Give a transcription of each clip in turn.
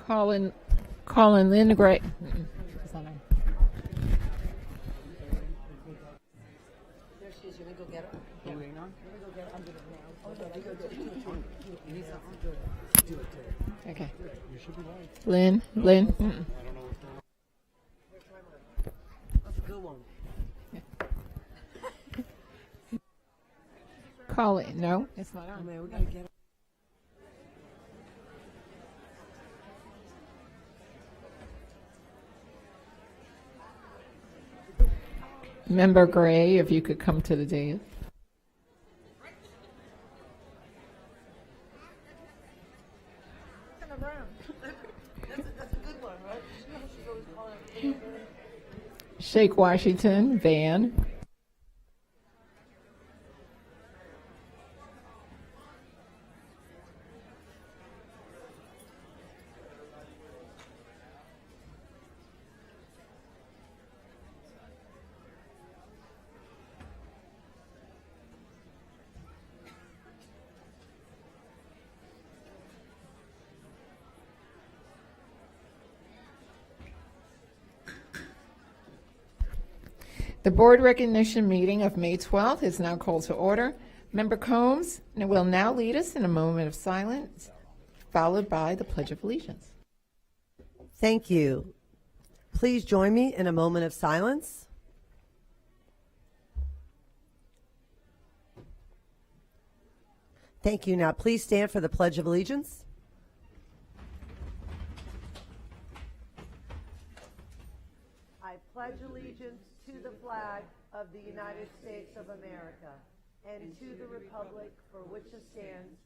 Colin Lindgren. Okay. Lynn. Mm-mm. That's a good one. Colin, no, it's not on. Man, we gotta get Member Gray, if you could come to the dais. That's a good one, right? She's always calling it. Shake Washington, Van. The board recognition meeting of May 12th is now called to order. Member Combs will now lead us in a moment of silence, followed by the Pledge of Allegiance. Thank you. Please join me in a moment of silence. Thank you. Now please stand for the Pledge of Allegiance. I pledge allegiance to the flag of the United States of America and to the republic for which it stands,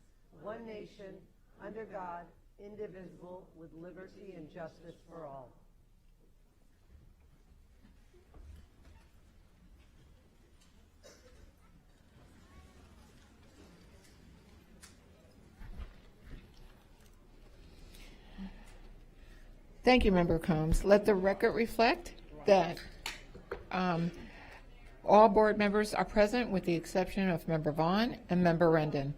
one nation, under God, indivisible, with liberty and justice for all. Thank you, Member Combs. Let the record reflect that all board members are present with the exception of Member Vaughn and Member Rendon.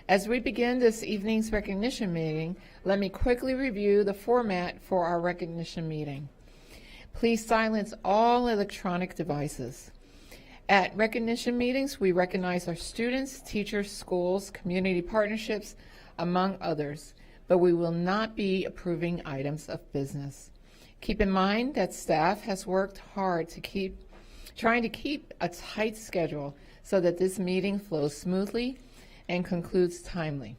As we begin this evening's recognition meeting, let me quickly review the format for our recognition meeting. Please silence all electronic devices. At recognition meetings, we recognize our students, teachers, schools, community partnerships, among others, but we will not be approving items of business. Keep in mind that staff has worked hard to trying to keep a tight schedule so that this meeting flows smoothly and concludes timely.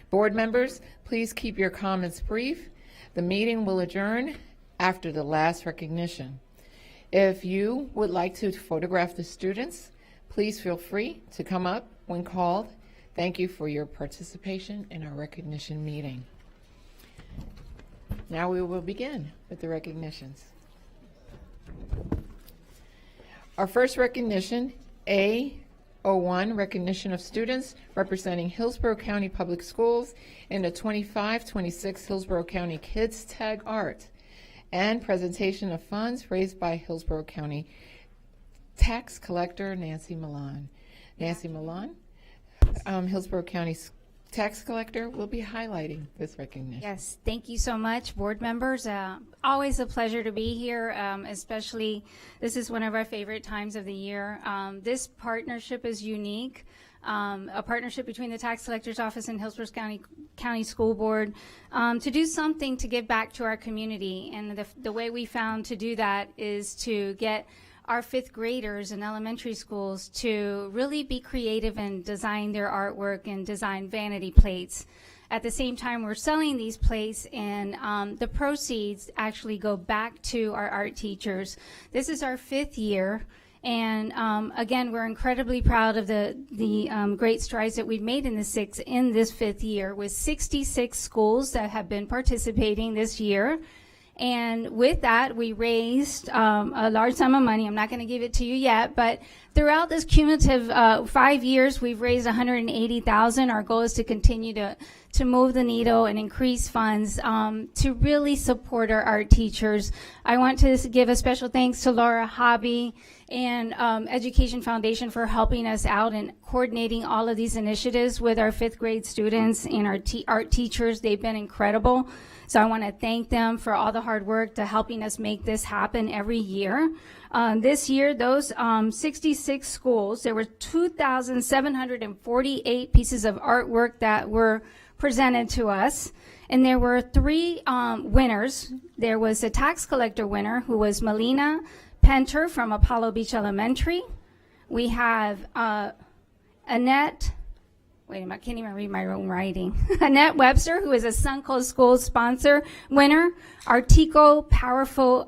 Board members, please keep your comments brief. The meeting will adjourn after the last recognition. If you would like to photograph the students, please feel free to come up when called. Thank you for your participation in our recognition meeting. Now we will begin with the recognitions. Our first recognition, A01, recognition of students representing Hillsborough County Public Schools in the 25-26 Hillsborough County Kids Tag Art, and presentation of funds raised by Hillsborough County Tax Collector Nancy Milan. Nancy Milan, Hillsborough County's tax collector, will be highlighting this recognition. Yes, thank you so much, board members. Always a pleasure to be here, especially this is one of our favorite times of the year. This partnership is unique, a partnership between the Tax Collector's Office and Hillsborough County School Board to do something to give back to our community. And the way we found to do that is to get our fifth graders in elementary schools to really be creative and design their artwork and design vanity plates. At the same time, we're selling these plates, and the proceeds actually go back to our art teachers. This is our fifth year, and again, we're incredibly proud of the great strides that we've made in this fifth year, with 66 schools that have been participating this year. And with that, we raised a large sum of money. I'm not going to give it to you yet, but throughout this cumulative 5 years, we've raised $180,000. Our goal is to continue to move the needle and increase funds to really support our art teachers. I want to give a special thanks to Laura Hobby and Education Foundation for helping us out and coordinating all of these initiatives with our 5th grade students and our art teachers. They've been incredible. So I want to thank them for all the hard work to helping us make this happen every year. This year, those 66 schools, there were 2,748 pieces of artwork that were presented to us. And there were 3 winners. There was a tax collector winner who was Melina Penter from Apollo Beach Elementary. We have Annette, wait a minute, I can't even read my own writing. Annette Webster, who is a Suncoast Schools sponsor winner. Our Tico Powerful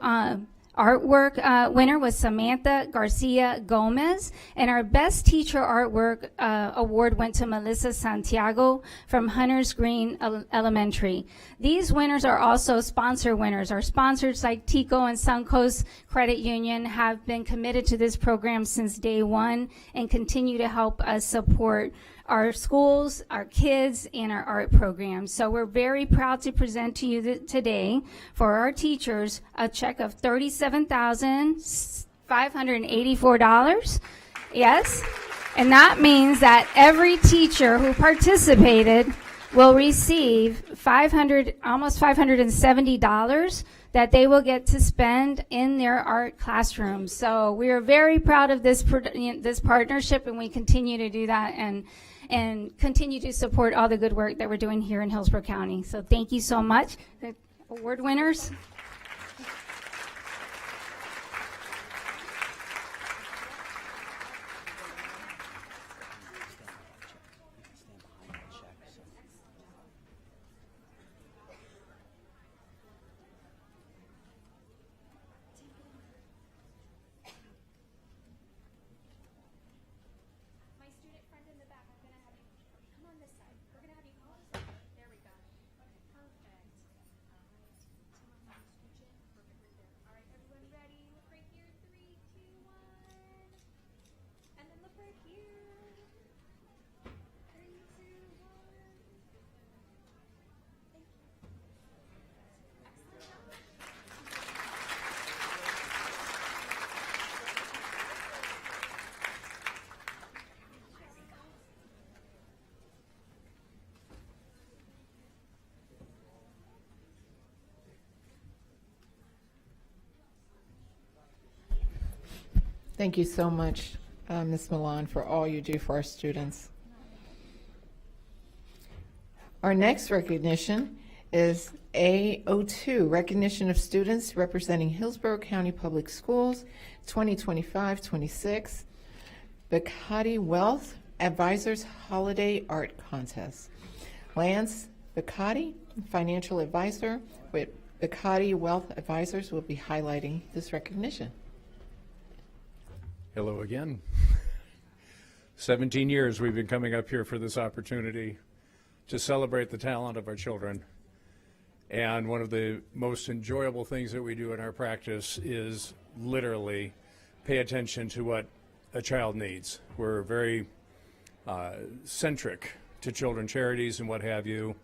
artwork winner was Samantha Garcia Gomez, and our best teacher artwork award went to Melissa Santiago from Hunters Green Elementary. These winners are also sponsor winners. Our sponsors like Tico and Suncoast Credit Union have been committed to this program since day one and continue to help us support our schools, our kids, and our art programs. So we're very proud to present to you today for our teachers a check of $37,584. Yes, and that means that every teacher who participated will receive almost $570 that they will get to spend in their art classrooms. So we are very proud of this partnership, and we continue to do that and continue to support all the good work that we're doing here in Hillsborough County. So thank you so much. The award winners. Thank you so much, Ms. Milan, for all you do for our students. Our next recognition is A02, Recognition of Students Representing Hillsborough County Public Schools, 2025-26, Bacardi Wealth Advisors Holiday Art Contest. Lance Bacardi, Financial Advisor with Bacardi Wealth Advisors, will be highlighting this recognition. Hello again. 17 years we've been coming up here for this opportunity to celebrate the talent of our children. And one of the most enjoyable things that we do in our practice is literally pay attention to what a child needs. We're very centric to children charities and what have you.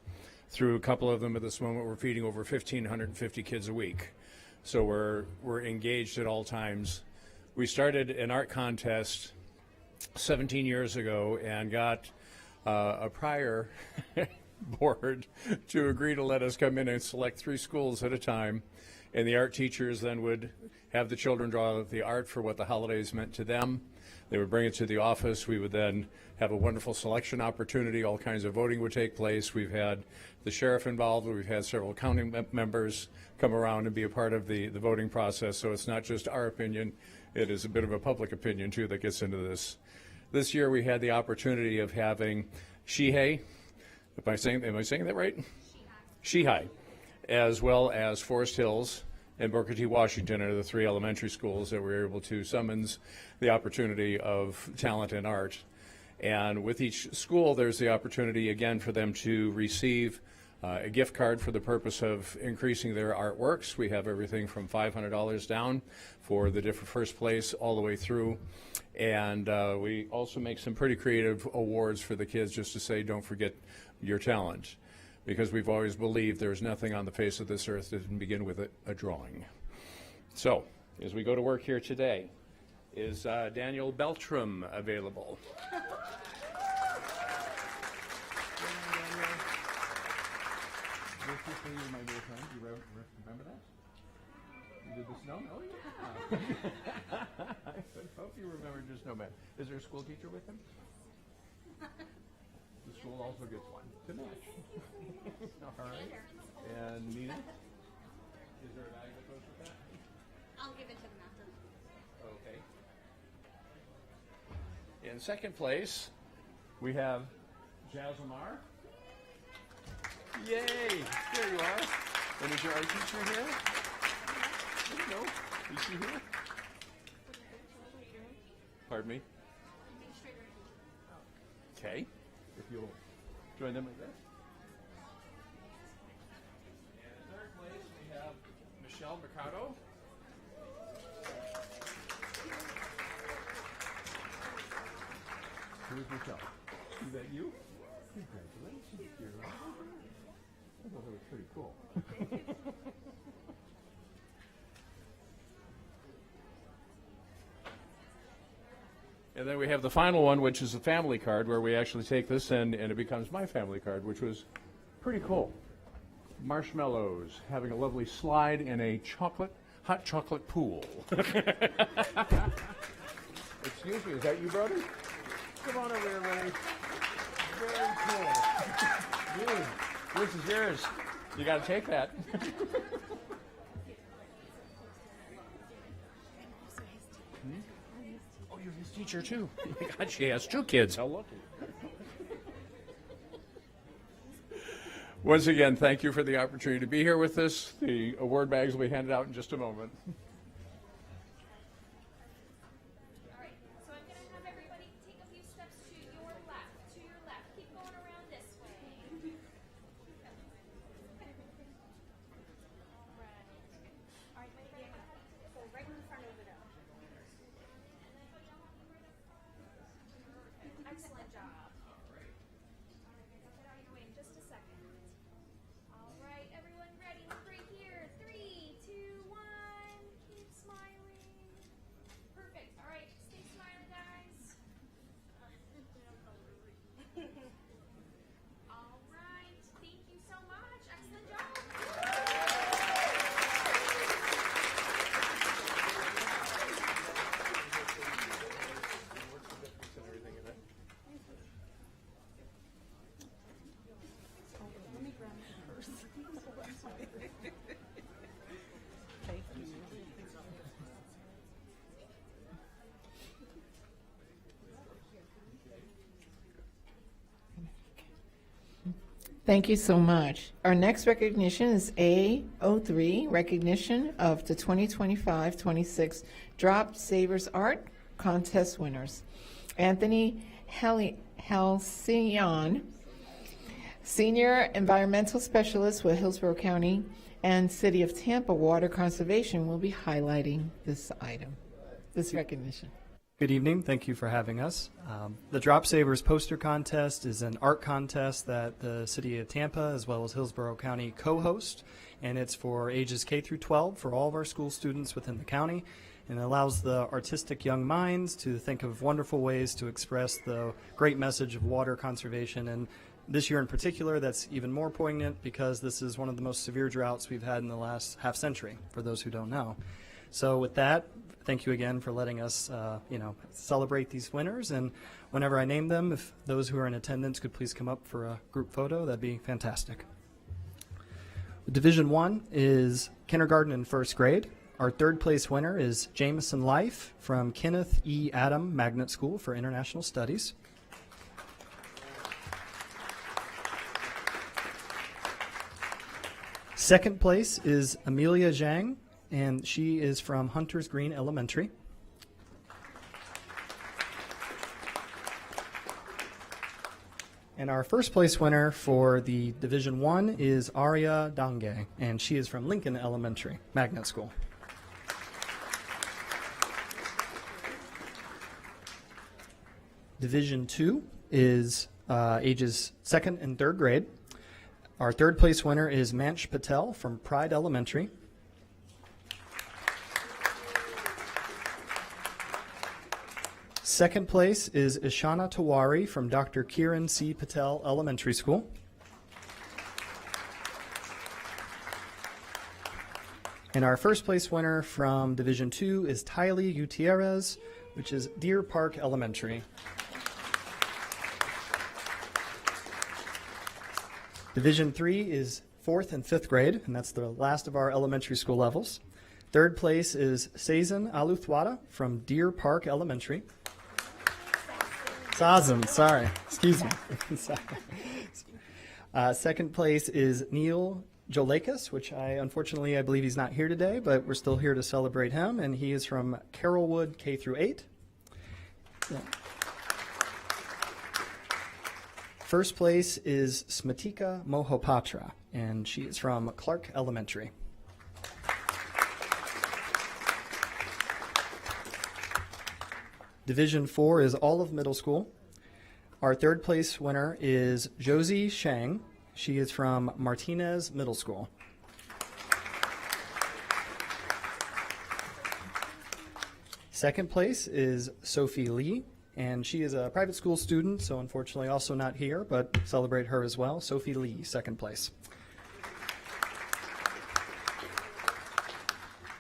Through a couple of them at this moment, we're feeding over 1,550 kids a week. So we're engaged at all times. We started an art contest 17 years ago and got a prior board to agree to let us come in and select 3 schools at a time. And the art teachers then would have the children draw the art for what the holidays meant to them. They would bring it to the office. We would then have a wonderful selection opportunity. All kinds of voting would take place. We've had the sheriff involved. We've had several county members come around and be a part of the voting process. So it's not just our opinion. It is a bit of a public opinion, too, that gets into this. This year we had the opportunity of having Shihei, am I saying that right? Shihai, as well as Forest Hills and Booker T. Washington are the 3 elementary schools that were able to summons the opportunity of talent and art. And with each school, there's the opportunity, again, for them to receive a gift card for the purpose of increasing their artworks. We have everything from $500 down for the different first place all the way through. And we also make some pretty creative awards for the kids just to say, don't forget your talent. because we've always believed there's nothing on the face of this earth that didn't begin with a drawing. So, as we go to work here today, is Daniel Beltram available? Remember that? You did the snowman? Oh, yeah. I hope you remember your snowman. Is there a school teacher with him? The school also gets one to match. All right. And Nina? Is there a bag that goes with that? I'll give it to them after. Okay. In second place, we have Jazomar. Yay! There you are. And is your art teacher here? There you go. Is she here? Pardon me? Okay. If you'll join them like this. And in third place, we have Michelle Mercado. Who's Michelle? Is that you? Congratulations, dear. I thought that was pretty cool. And then we have the final one, which is the family card, where we actually take this and it becomes my family card, which was pretty cool. Marshmallows, having a lovely slide in a hot chocolate pool. Excuse me, is that you, Brody? Come on over here, buddy. Very cool. Dude, this is yours. You got to take that. Oh, you're his teacher, too. Oh, my God, she has 2 kids. How lucky. Once again, thank you for the opportunity to be here with us. The award bags will be handed out in just a moment. All right, so I'm going to have everybody take a few steps to your left, Keep going around this way. All right, ready? So right in front of it. Excellent job. All right. Get out of your way in just a second. All right, everyone ready? Look right here. 3, 2, 1. Keep smiling. Perfect. All right, stay smiling, guys. All right. Thank you so much. Excellent job. Thank you so much. Our next recognition is A03, recognition of the 2025-26 Drop Savers Art Contest winners. Anthony Halcyon, Senior Environmental Specialist with Hillsborough County and City of Tampa Water Conservation, will be highlighting this item, this recognition. Good evening. Thank you for having us. The Drop Savers Poster Contest is an art contest that the City of Tampa as well as Hillsborough County co-host, and it's for ages K through 12 for all of our school students within the county, and it allows the artistic young minds to think of wonderful ways to express the great message of water conservation. And this year in particular, that's even more poignant because this is one of the most severe droughts we've had in the last half century, for those who don't know. So with that, thank you again for letting us, celebrate these winners. And whenever I name them, if those who are in attendance could please come up for a group photo, that'd be fantastic. Division 1 is kindergarten and first grade. Our third place winner is Jameson Life from Kenneth E. Adam Magnet School for International Studies. Second place is Amelia Zhang, and she is from Hunters Green Elementary. And our first place winner for the Division 1 is Arya Dange, and she is from Lincoln Elementary, Magnet School. Division 2 is ages 2nd and 3rd grade. Our third place winner is Manch Patel from Pride Elementary. Second place is Ishana Tawari from Dr. Kiran C. Patel Elementary School. And our first place winner from Division 2 is Tylee Gutierrez, which is Deer Park Elementary. Division 3 is 4th and 5th grade, and that's the last of our elementary school levels. Third place is Sazin Aluthwada from Deer Park Elementary. Sazin, sorry, excuse me. Sorry. Second place is Neil Jolakis, which I believe he's not here today, but we're still here to celebrate him, and he is from Carrollwood K through 8. Yeah. First place is Smatika Mohapatra, and she is from Clark Elementary. Division 4 is Olive Middle School. Our third place winner is Josie Shang. She is from Martinez Middle School. Second place is Sophie Lee, and she is a private school student, so unfortunately also not here, but celebrate her as well. Sophie Lee, second place.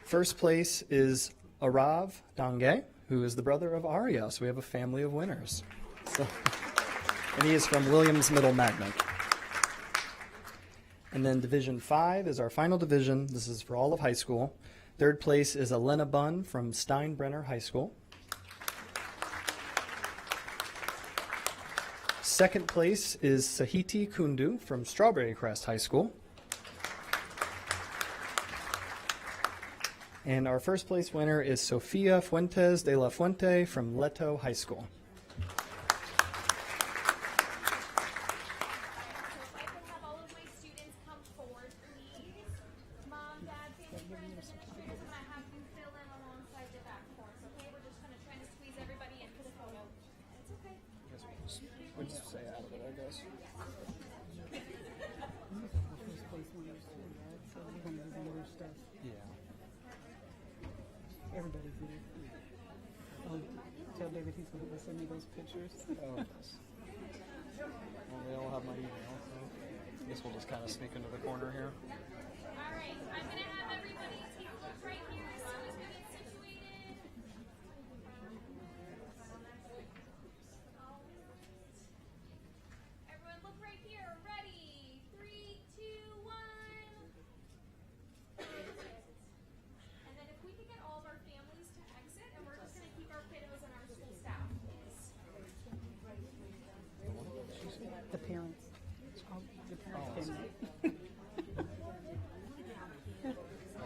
First place is Arav Dange, who is the brother of Arya, so we have a family of winners. And he is from Williams Middle Magnet. And then Division 5 is our final division. This is for all of high school. Third place is Elena Bunn from Steinbrenner High School. Second place is Sahiti Kundu from Strawberry Crest High School. And our first place winner is Sofia Fuentes de la Fuente from Leto High School. Everybody's there. Tell David he's going to send me those pictures. Oh, yes. Well, they all have my email, so I guess we'll just kind of sneak into the corner here. All right, I'm going to have everybody take a look right here as soon as we get situated. Everyone look right here. Ready? 3, 2, 1. And then if we could get all of our families to exit, and we're just going to keep our kiddos and our school staff, please. The parents. The parents came in.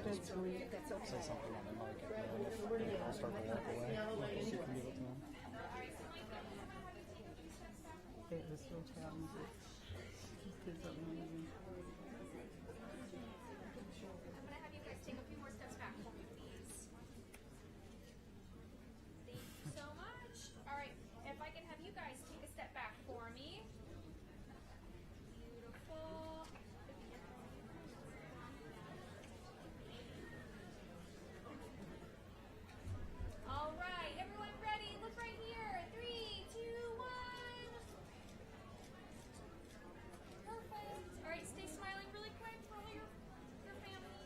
That's sweet. That's okay. Say something on the mic, and I'll start to walk away. You can give it to them. It was so challenging. These kids are amazing. I'm going to have you guys take a few more steps back for me, please. Thank you so much. All right, if I can have you guys take a step back for me. Beautiful. All right, everyone ready? Look right here. 3, 2, 1. Perfect. All right, stay smiling really quick for all your family.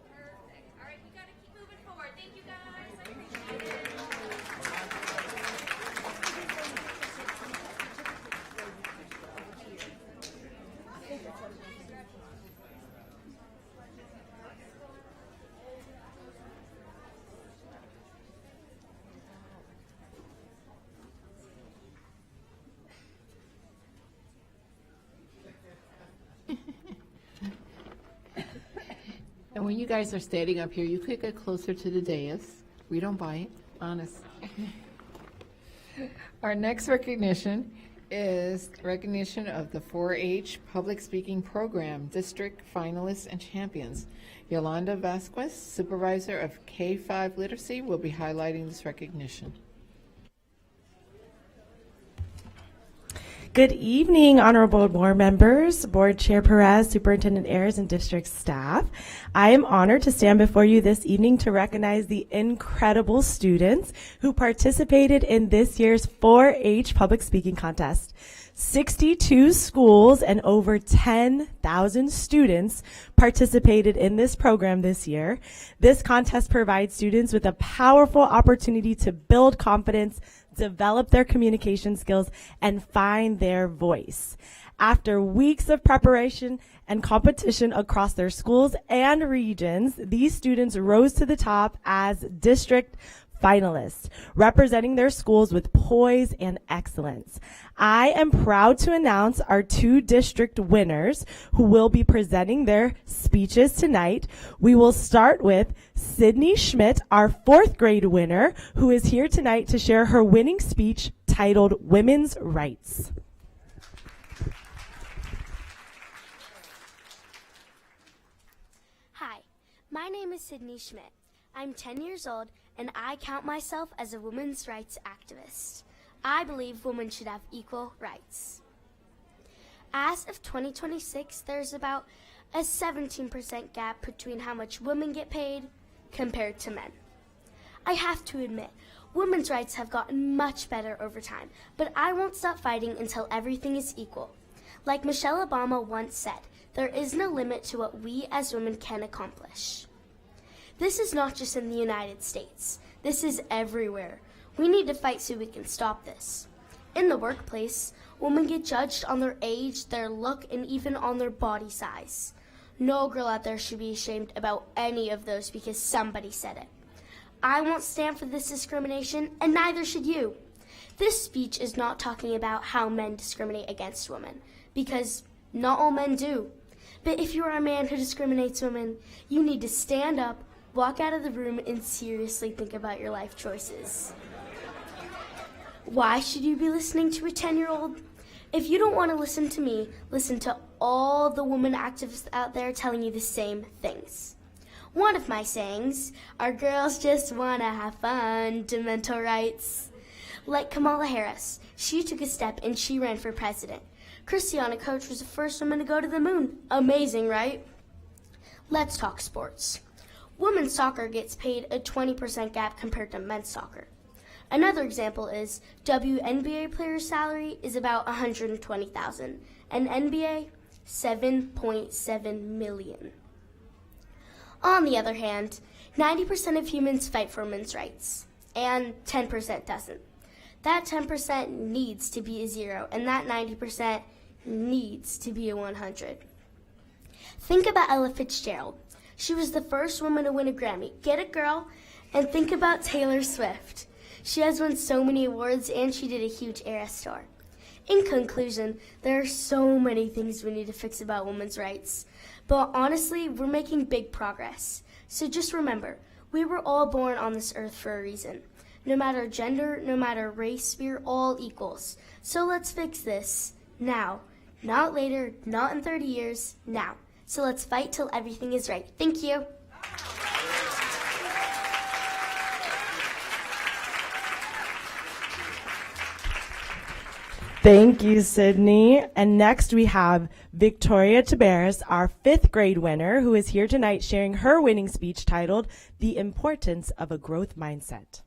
Perfect. All right, we got to keep moving forward. Thank you guys. I appreciate it. And when you guys are standing up here, you could get closer to the dais. We don't bite, honest. Our next recognition is recognition of the 4-H Public Speaking Program District Finalists and Champions. Yolanda Vasquez, Supervisor of K-5 Literacy, will be highlighting this recognition. Good evening, honorable board members, Board Chair Perez, Superintendent Ayers, and district staff. I am honored to stand before you this evening to recognize the incredible students who participated in this year's 4-H public speaking contest. 62 schools and over 10,000 students participated in this program this year. This contest provides students with a powerful opportunity to build confidence, develop their communication skills, and find their voice. After weeks of preparation and competition across their schools and regions, these students rose to the top as district finalists, representing their schools with poise and excellence. I am proud to announce our 2 district winners who will be presenting their speeches tonight. We will start with Sydney Schmidt, our 4th grade winner, who is here tonight to share her winning speech titled Women's Rights. Hi, my name is Sydney Schmidt. I'm 10 years old and I count myself as a women's rights activist. I believe women should have equal rights. As of 2026, there's about a 17% gap between how much women get paid compared to men. I have to admit, women's rights have gotten much better over time, but I won't stop fighting until everything is equal. Like Michelle Obama once said, there is no limit to what we as women can accomplish. This is not just in the United States. This is everywhere. We need to fight so we can stop this. In the workplace, women get judged on their age, their look, and even on their body size. No girl out there should be ashamed about any of those because somebody said it. I won't stand for this discrimination, and neither should you. This speech is not talking about how men discriminate against women, because not all men do. But if you are a man who discriminates women, you need to stand up, walk out of the room, and seriously think about your life choices. Why should you be listening to a 10-year-old? If you don't want to listen to me, listen to all the women activists out there telling you the same things. One of my sayings are girls just want to have fun to mental rights. Like Kamala Harris, she took a step and she ran for president. Christiana Koch was the first woman to go to the moon. Amazing, right? Let's talk sports. Women's soccer gets paid a 20% gap compared to men's soccer. Another example is WNBA player's salary is about $120,000, and NBA $7.7 million. On the other hand, 90% of humans fight for women's rights, and 10% doesn't. That 10% needs to be a 0, and that 90% needs to be a 100. Think about Ella Fitzgerald. She was the first woman to win a Grammy. Get it, girl? And think about Taylor Swift. She has won so many awards, and she did a huge Eras tour. In conclusion, there are so many things we need to fix about women's rights. But honestly, we're making big progress. So just remember, we were all born on this earth for a reason. No matter gender, no matter race, we're all equals. So let's fix this now. Not later, not in 30 years, now. So let's fight till everything is right. Thank you. Thank you, Sydney. And next we have Victoria Tabares, our 5th grade winner, who is here tonight sharing her winning speech titled The Importance of a Growth Mindset.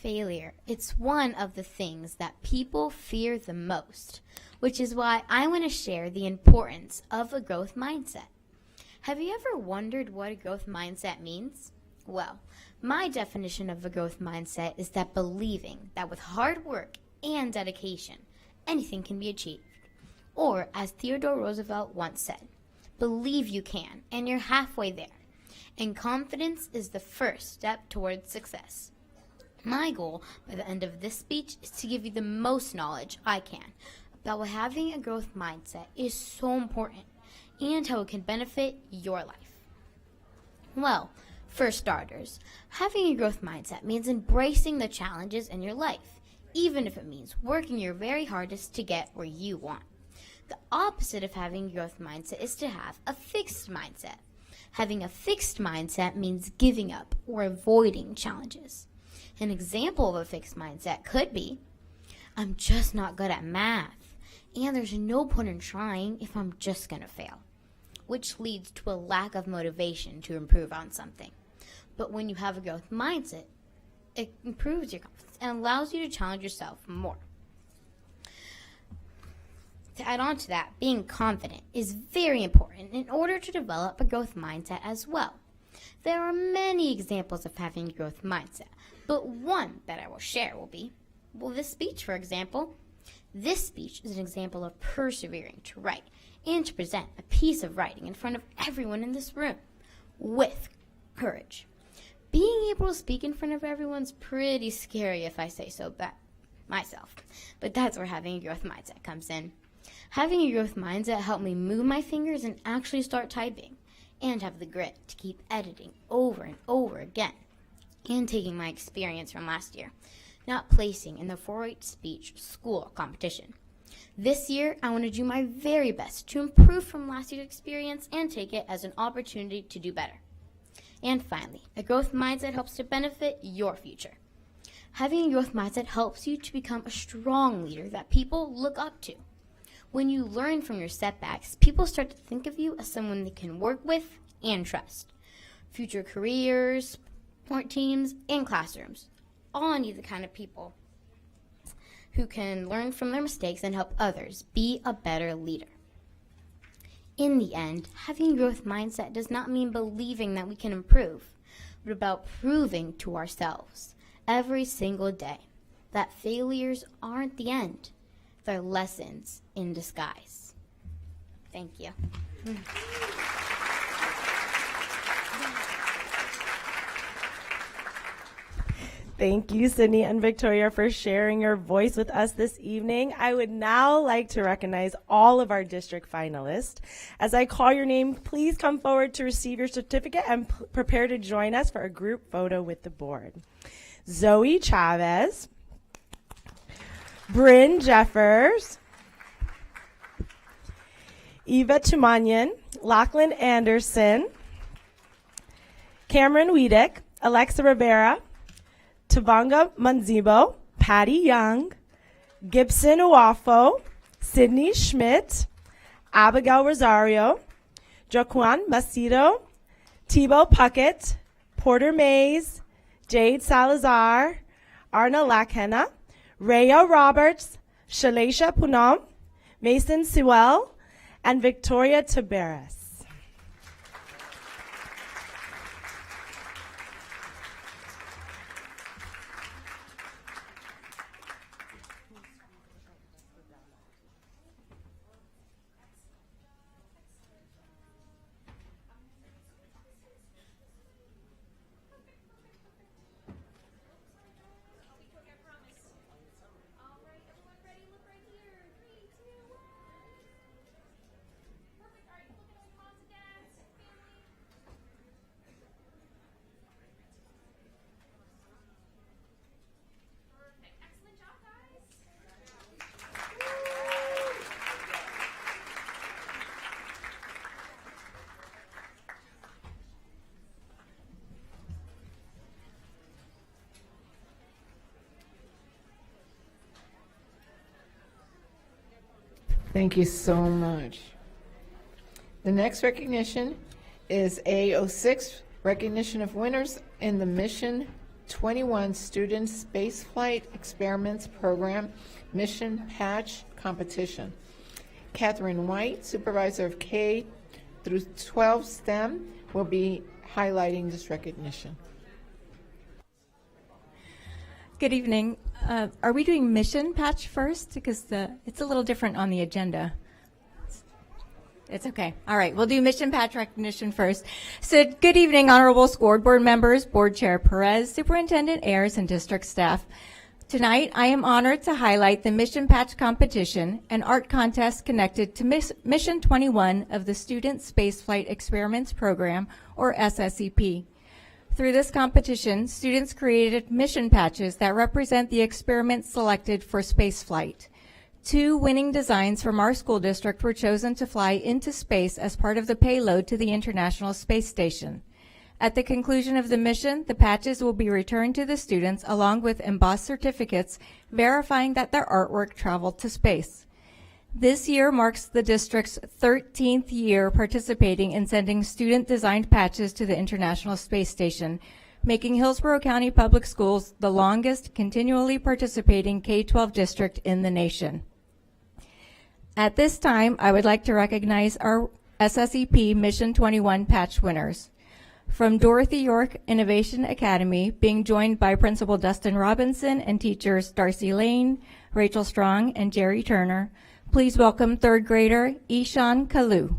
Failure. It's one of the things that people fear the most, which is why I want to share the importance of a growth mindset. Have you ever wondered what a growth mindset means? Well, my definition of a growth mindset is that believing that with hard work and dedication, anything can be achieved. Or, as Theodore Roosevelt once said, believe you can, and you're halfway there. And confidence is the first step towards success. My goal by the end of this speech is to give you the most knowledge I can about why having a growth mindset is so important and how it can benefit your life. Well, for starters, having a growth mindset means embracing the challenges in your life, even if it means working your very hardest to get where you want. The opposite of having a growth mindset is to have a fixed mindset. Having a fixed mindset means giving up or avoiding challenges. An example of a fixed mindset could be, I'm just not good at math, and there's no point in trying if I'm just going to fail, which leads to a lack of motivation to improve on something. But when you have a growth mindset, it improves your confidence and allows you to challenge yourself more. To add on to that, being confident is very important in order to develop a growth mindset as well. There are many examples of having a growth mindset, but one that I will share will be, this speech, for example. This speech is an example of persevering to write and to present a piece of writing in front of everyone in this room with courage. Being able to speak in front of everyone's pretty scary if I say so myself, but that's where having a growth mindset comes in. Having a growth mindset helped me move my fingers and actually start typing, and have the grit to keep editing over and over again, and taking my experience from last year, not placing in the 4-H speech school competition. This year, I want to do my very best to improve from last year's experience and take it as an opportunity to do better. And finally, a growth mindset helps to benefit your future. Having a growth mindset helps you to become a strong leader that people look up to. When you learn from your setbacks, people start to think of you as someone they can work with and trust. Future careers, sport teams, and classrooms all need the kind of people who can learn from their mistakes and help others be a better leader. In the end, having a growth mindset does not mean believing that we can improve, but about proving to ourselves every single day that failures aren't the end. They're lessons in disguise. Thank you. Thank you, Sydney and Victoria, for sharing your voice with us this evening. I would now like to recognize all of our district finalists. As I call your name, please come forward to receive your certificate and prepare to join us for a group photo with the board. Zoe Chavez, Bryn Jeffers, Eva Tumanyan, Lachlan Anderson, Cameron Wiedek, Alexa Rivera, Tavanga Manzibo, Patty Young, Gibson Uafo, Sydney Schmidt, Abigail Rosario, Joaquin Macedo, Thibaut Puckett, Porter Mays, Jade Salazar, Arna Lakhena, Rhea Roberts, Shalaisha Punam, Mason Sewell, and Victoria Taberas. Thank you so much. The next recognition is A06, recognition of winners in the Mission 21 Student Spaceflight Experiments Program Mission Patch Competition. Catherine White, Supervisor of K through 12 STEM, will be highlighting this recognition. Good evening. Are we doing mission patch first? Because it's a little different on the agenda. It's okay. All right, we'll do mission patch recognition first. So good evening, honorable school board members, Board Chair Perez, Superintendent Ayers, and district staff. Tonight, I am honored to highlight the mission patch competition, an art contest connected to Mission 21 of the Student Spaceflight Experiments Program, or SSEP. Through this competition, students created mission patches that represent the experiments selected for spaceflight. 2 winning designs from our school district were chosen to fly into space as part of the payload to the International Space Station. At the conclusion of the mission, the patches will be returned to the students along with embossed certificates verifying that their artwork traveled to space. This year marks the district's 13th year participating in sending student-designed patches to the International Space Station, making Hillsborough County Public Schools the longest continually participating K-12 district in the nation. At this time, I would like to recognize our SSEP Mission 21 patch winners. From Dorothy York Innovation Academy, being joined by Principal Dustin Robinson and teachers Darcy Lane, Rachel Strong, and Jerry Turner, please welcome third grader Ishan Kalu.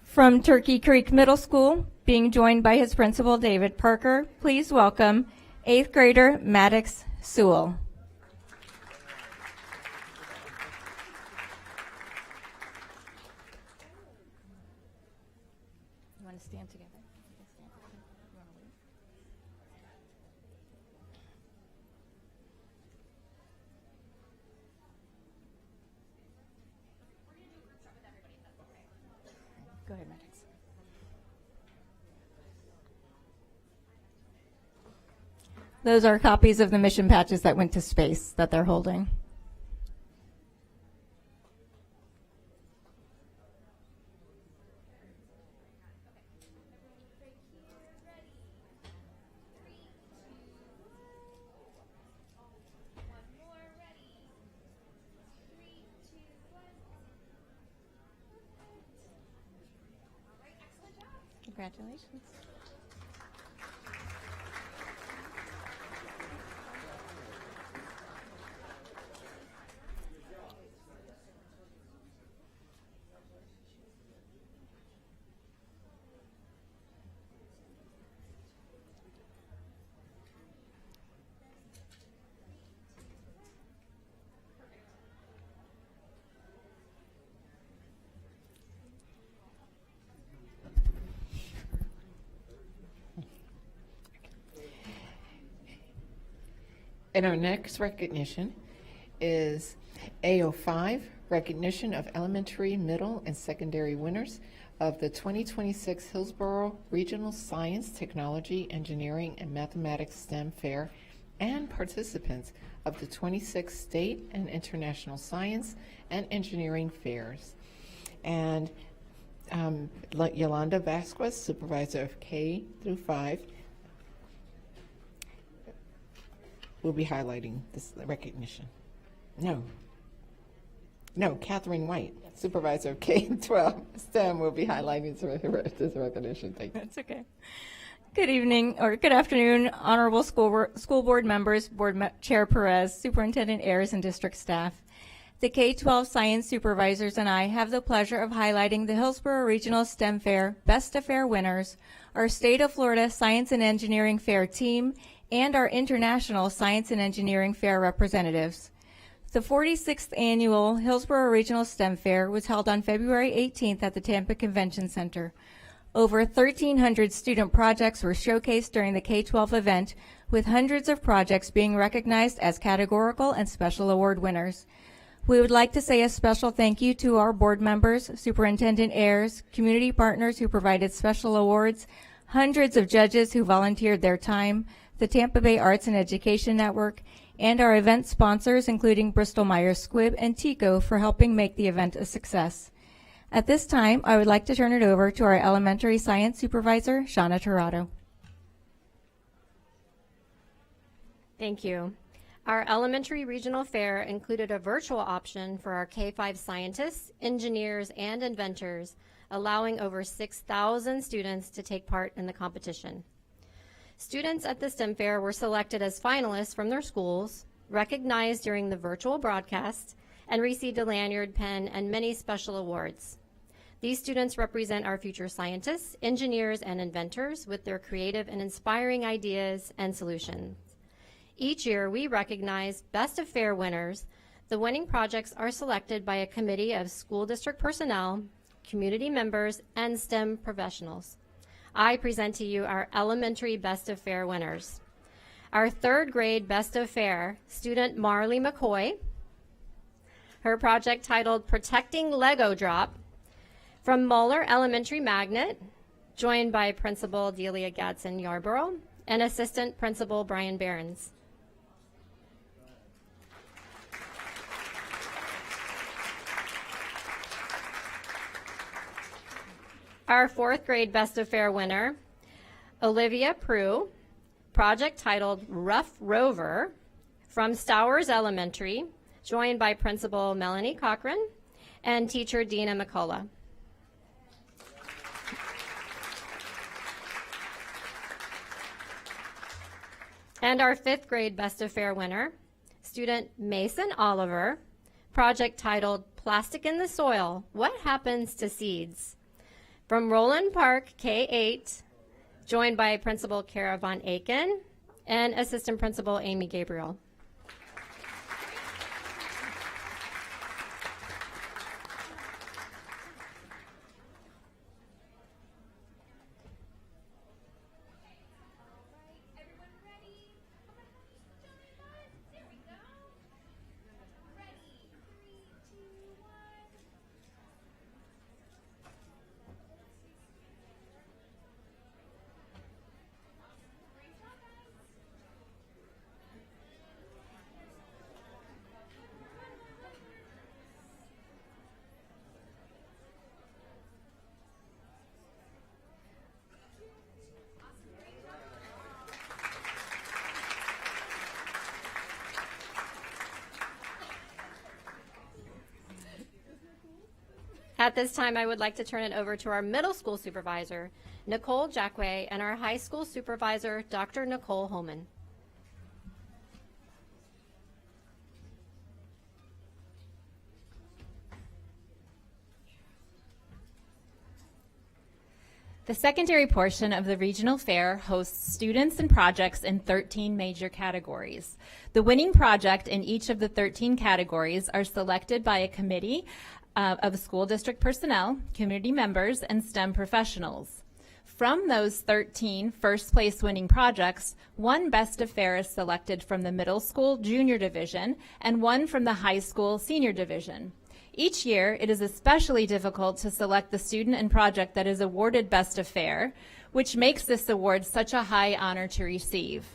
From Turkey Creek Middle School, being joined by his principal, David Parker, please welcome 8th grader Maddox Sewell. You want to stand together? Go ahead, Maddox. Those are copies of the mission patches that went to space that they're holding. Congratulations. And our next recognition is A05, recognition of elementary, middle, and secondary winners of the 2026 Hillsborough Regional Science, Technology, Engineering, and Mathematics STEM Fair, and participants of the 26 state and international science and engineering fairs. And Yolanda Vasquez, supervisor of K through 5, will be highlighting this recognition. No, Catherine White, supervisor of K-12 STEM, will be highlighting this recognition. Thank you. That's okay. Good evening, or good afternoon, honorable school board members, Chair Perez, Superintendent Ayers, and district staff. The K-12 science supervisors and I have the pleasure of highlighting the Hillsborough Regional STEM Fair Best of Fair winners, our State of Florida Science and Engineering Fair team, and our International Science and Engineering Fair representatives. The 46th annual Hillsborough Regional STEM Fair was held on February 18th at the Tampa Convention Center. Over 1,300 student projects were showcased during the K-12 event, with hundreds of projects being recognized as categorical and special award winners. We would like to say a special thank you to our board members, Superintendent Ayers, community partners who provided special awards, hundreds of judges who volunteered their time, the Tampa Bay Arts and Education Network, and our event sponsors, including Bristol-Myers Squibb and TICO, for helping make the event a success. At this time, I would like to turn it over to our elementary science supervisor, Shauna Tirado. Thank you. Our elementary regional fair included a virtual option for our K-5 scientists, engineers, and inventors, allowing over 6,000 students to take part in the competition. Students at the STEM Fair were selected as finalists from their schools, recognized during the virtual broadcast, and received a lanyard, pen, and many special awards. These students represent our future scientists, engineers, and inventors with their creative and inspiring ideas and solutions. Each year, we recognize Best of Fair winners. The winning projects are selected by a committee of school district personnel, community members, and STEM professionals. I present to you our elementary Best of Fair winners. Our third grade Best of Fair, student Marley McCoy. Her project titled Protecting Lego Drop from Moeller Elementary Magnet, joined by Principal Delia Gadsden Yarborough and Assistant Principal Brian Behrens. Our fourth grade Best of Fair winner, Olivia Prue, project titled Rough Rover from Stowers Elementary, joined by Principal Melanie Cochran and teacher Dina McCullough. And our fifth grade Best of Fair winner, student Mason Oliver, project titled Plastic in the Soil, What Happens to Seeds? From Roland Park K-8, joined by Principal Kara Von Aiken and Assistant Principal Amy Gabriel. At this time, I would like to turn it over to our middle school supervisor, Nicole Jackway, and our high school supervisor, Dr. Nicole Holman. The secondary portion of the regional fair hosts students and projects in 13 major categories. The winning project in each of the 13 categories are selected by a committee of school district personnel, community members, and STEM professionals. From those 13 first place winning projects, one Best of Fair is selected from the middle school junior division and one from the high school senior division. Each year, it is especially difficult to select the student and project that is awarded Best of Fair, which makes this award such a high honor to receive.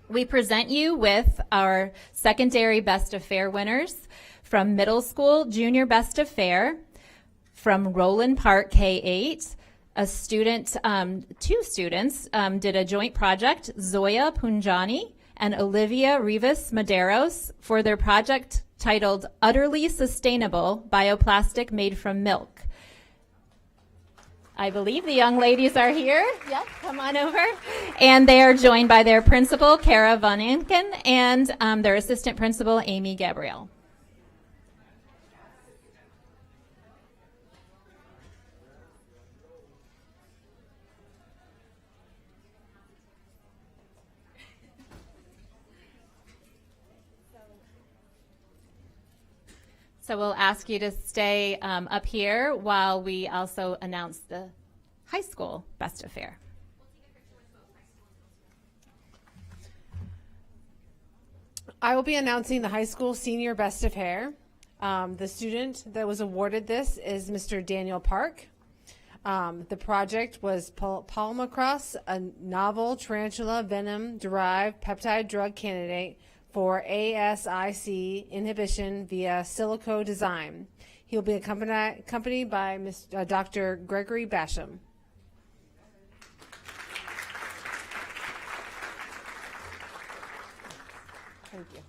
We present you with our secondary Best of Fair winners from middle school junior Best of Fair, from Roland Park K-8, a student, two students did a joint project, Zoya Punjani and Olivia Rivas Maderos, for their project titled Utterly Sustainable Bioplastic Made from Milk. I believe the young ladies are here. Yep, come on over. And they are joined by their principal, Kara Von Inken, and their assistant principal, Amy Gabrielle. So we'll ask you to stay up here while we also announce the high school Best of Fair. I will be announcing the high school senior Best of Fair. The student that was awarded this is Mr. Daniel Park. The project was Palmacross, a novel tarantula venom derived peptide drug candidate for ASIC inhibition via silico design. He will be accompanied by Dr. Gregory Basham. Thank you.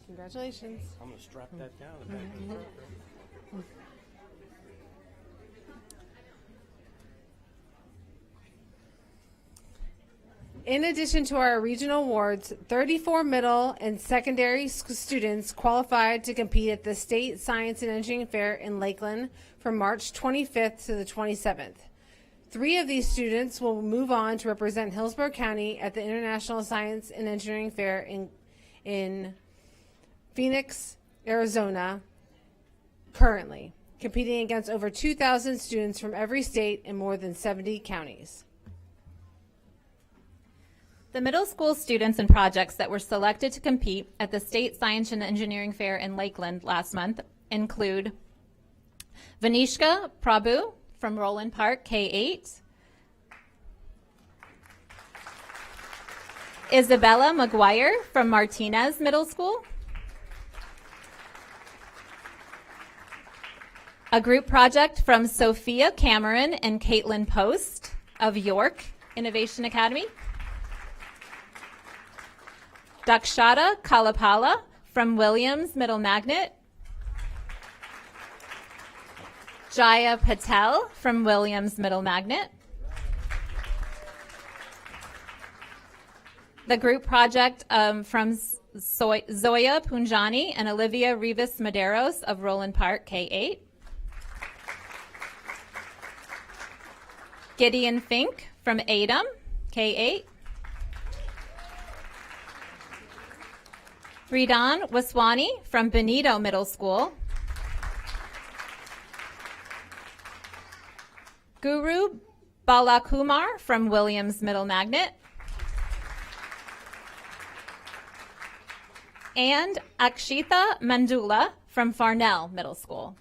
Congratulations. I'm going to strap that down and back in the truck. In addition to our regional awards, 34 middle and secondary students qualified to compete at the State Science and Engineering Fair in Lakeland from March 25th to the 27th. 3 of these students will move on to represent Hillsborough County at the International Science and Engineering Fair in Phoenix, Arizona, currently, competing against over 2,000 students from every state in more than 70 counties. The middle school students and projects that were selected to compete at the State Science and Engineering Fair in Lakeland last month include Vanishka Prabhu from Roland Park, K-8, Isabella McGuire from Martinez Middle School, a group project from Sophia Cameron and Caitlin Post of York Innovation Academy, Dakshata Kalapala from Williams Middle Magnet, Jaya Patel from Williams Middle Magnet, the group project from Zoya Punjani and Olivia Rivas Maderos of Roland Park, K-8, Gideon Fink from Adem, K-8, Ridan Waswani from Benito Middle School, Guru Balakumar from Williams Middle Magnet, and Akshita Mandula from Farnell Middle School.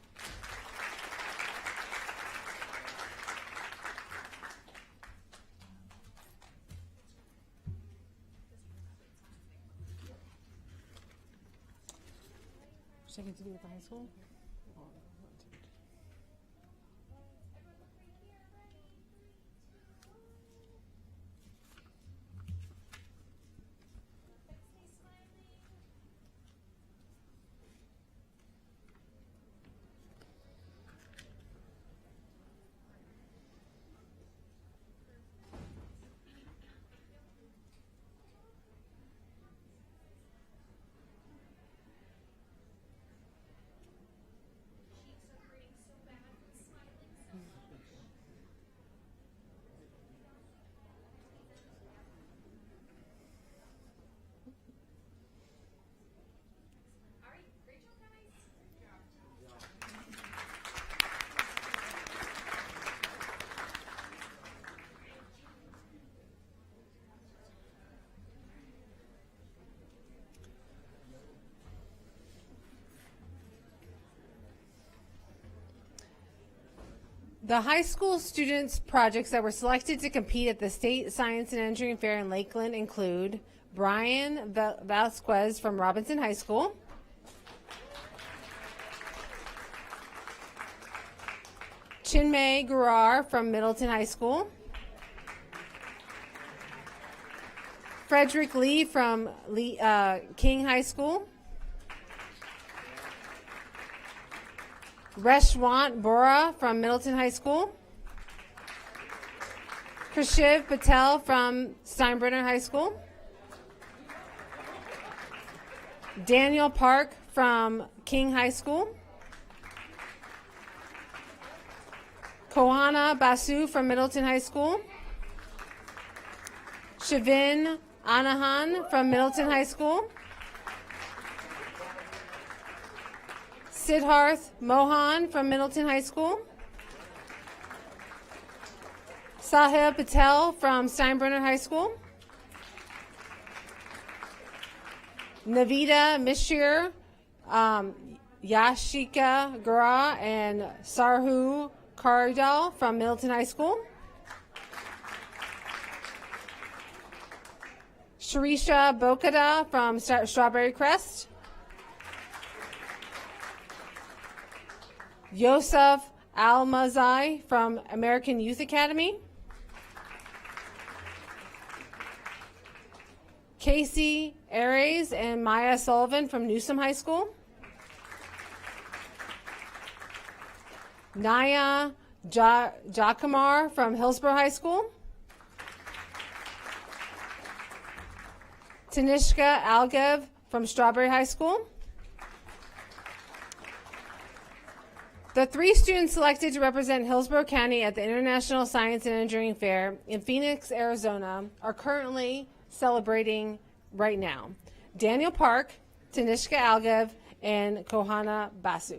Checking to do with the high school? The high school students' projects that were selected to compete at the State Science and Engineering Fair in Lakeland include Brian Vasquez from Robinson High School, Chinmay Gurar from Middleton High School, Frederick Lee from King High School, Reshwant Bora from Middleton High School, Krishiv Patel from Steinbrenner High School, Daniel Park from King High School, Kohana Basu from Middleton High School, Shavin Anahan from Middleton High School, Siddharth Mohan from Middleton High School, Sahib Patel from Steinbrenner High School, Navita Mishir, Yashika Gura, and Sarhu Karidal from Middleton High School, Sharisha Bokada from Strawberry Crest, Yosef Al-Mazai from American Youth Academy, Casey Ares and Maya Sullivan from Newsom High School. Naya Jacamar from Hillsborough High School. Tanishka Algev from Strawberry High School. The 3 students selected to represent Hillsborough County at the International Science and Engineering Fair in Phoenix, Arizona, are currently celebrating right now. Daniel Park, Tanishka Algev, and Kohana Basu.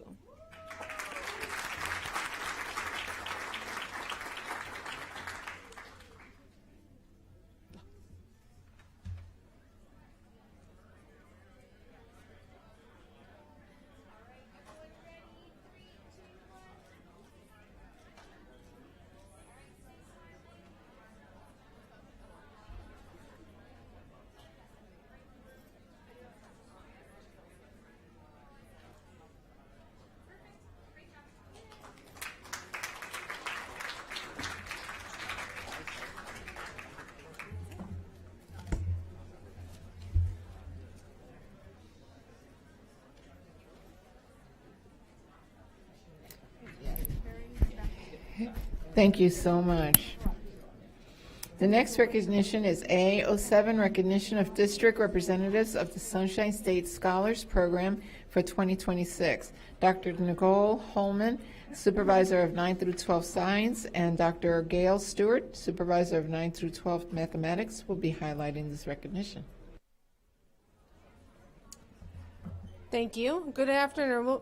Thank you so much. The next recognition is A07, recognition of district representatives of the Sunshine State Scholars Program for 2026. Dr. Nicole Holman, Supervisor of 9 through 12 Science, and Dr. Gail Stewart, Supervisor of 9 through 12 Mathematics, will be highlighting this recognition. Thank you. Good afternoon,